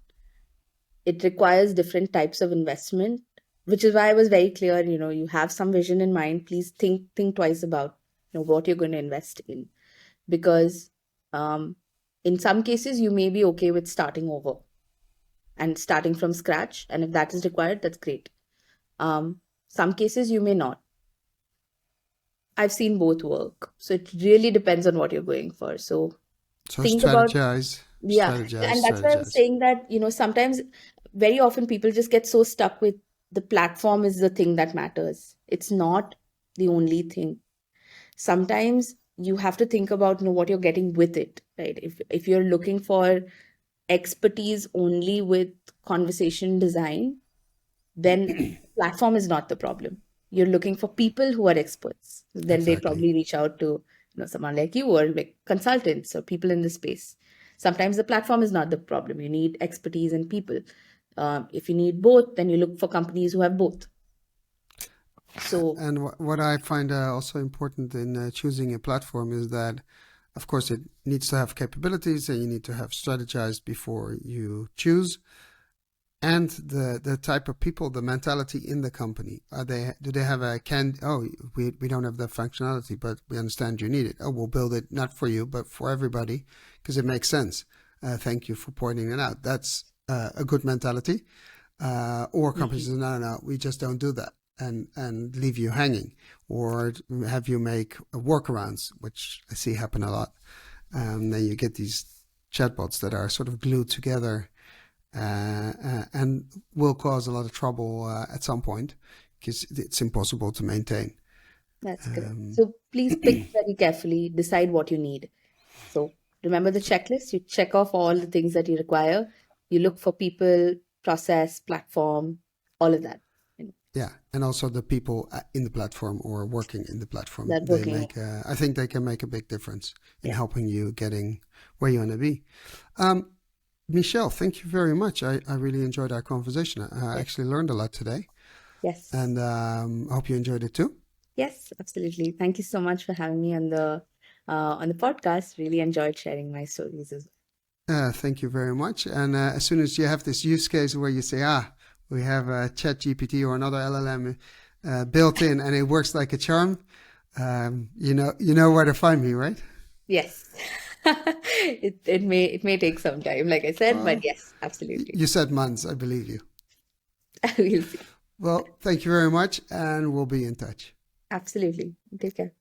It requires different types of investment, which is why I was very clear. You have some vision in mind. Please think twice about what you're going to invest in, because um, in some cases you may be okay with starting over and starting from scratch, and if that is required, that's great. Some cases you may not. I've seen both work, so it really depends on what you're going for. So So think about. strategize, Yeah, strategize, and that's why I was strategize. saying that, sometimes very often people just get so stuck with the platform is the thing that matters. It's not the only thing. Sometimes you have to think about, what you're getting with it, right? If you're looking for expertise only with conversation design, then platform is not the problem. You're looking for people who are experts. Then they'd Exactly. probably reach out to someone like you or like consultants or people in the space. Sometimes the platform is not the problem. You need expertise and people. If you need both, then you look for companies who have both. So And what I find also important in choosing a platform is that, of course, it needs to have capabilities and you need to have strategized before you choose. And the type of people, the mentality in the company. Do they have we don't have the functionality, but we understand you need it. Oh, we'll build it not for you, but for everybody, because it makes sense. Thank you for pointing it out. That's a good mentality. Or companies say, no, we just don't do that, and leave you hanging, or have you make workarounds, which I see happen a lot. Then you get these chatbots that are sort of glued together, and will cause a lot of trouble at some point because it's impossible to maintain. that's correct. Um, So please pick very carefully, decide what you need. So remember the checklist, you check off all the things that you require. You look for people, process, platform, all of that. yeah, and also the people in the platform or working in the platform, That working. I think they can make a big difference in Yeah. helping you getting where you want to be. Um, Michelle, thank you very much. I really enjoyed our conversation. I Yes. actually learned a lot today, Yes. and I hope you enjoyed it too. Yes, absolutely. Thank you so much for having me on the podcast. Really enjoyed sharing my stories as Thank you very much. And as soon as you have this use case where you say, we have a chat GPT or another LLM built in and it works like a charm, you know where to find me, right? well. Yes. It may take some time, like I said, but Well, yes, absolutely. you said months, I believe you. We'll see. Well, thank you very much, and we'll be in touch. Absolutely. Take care.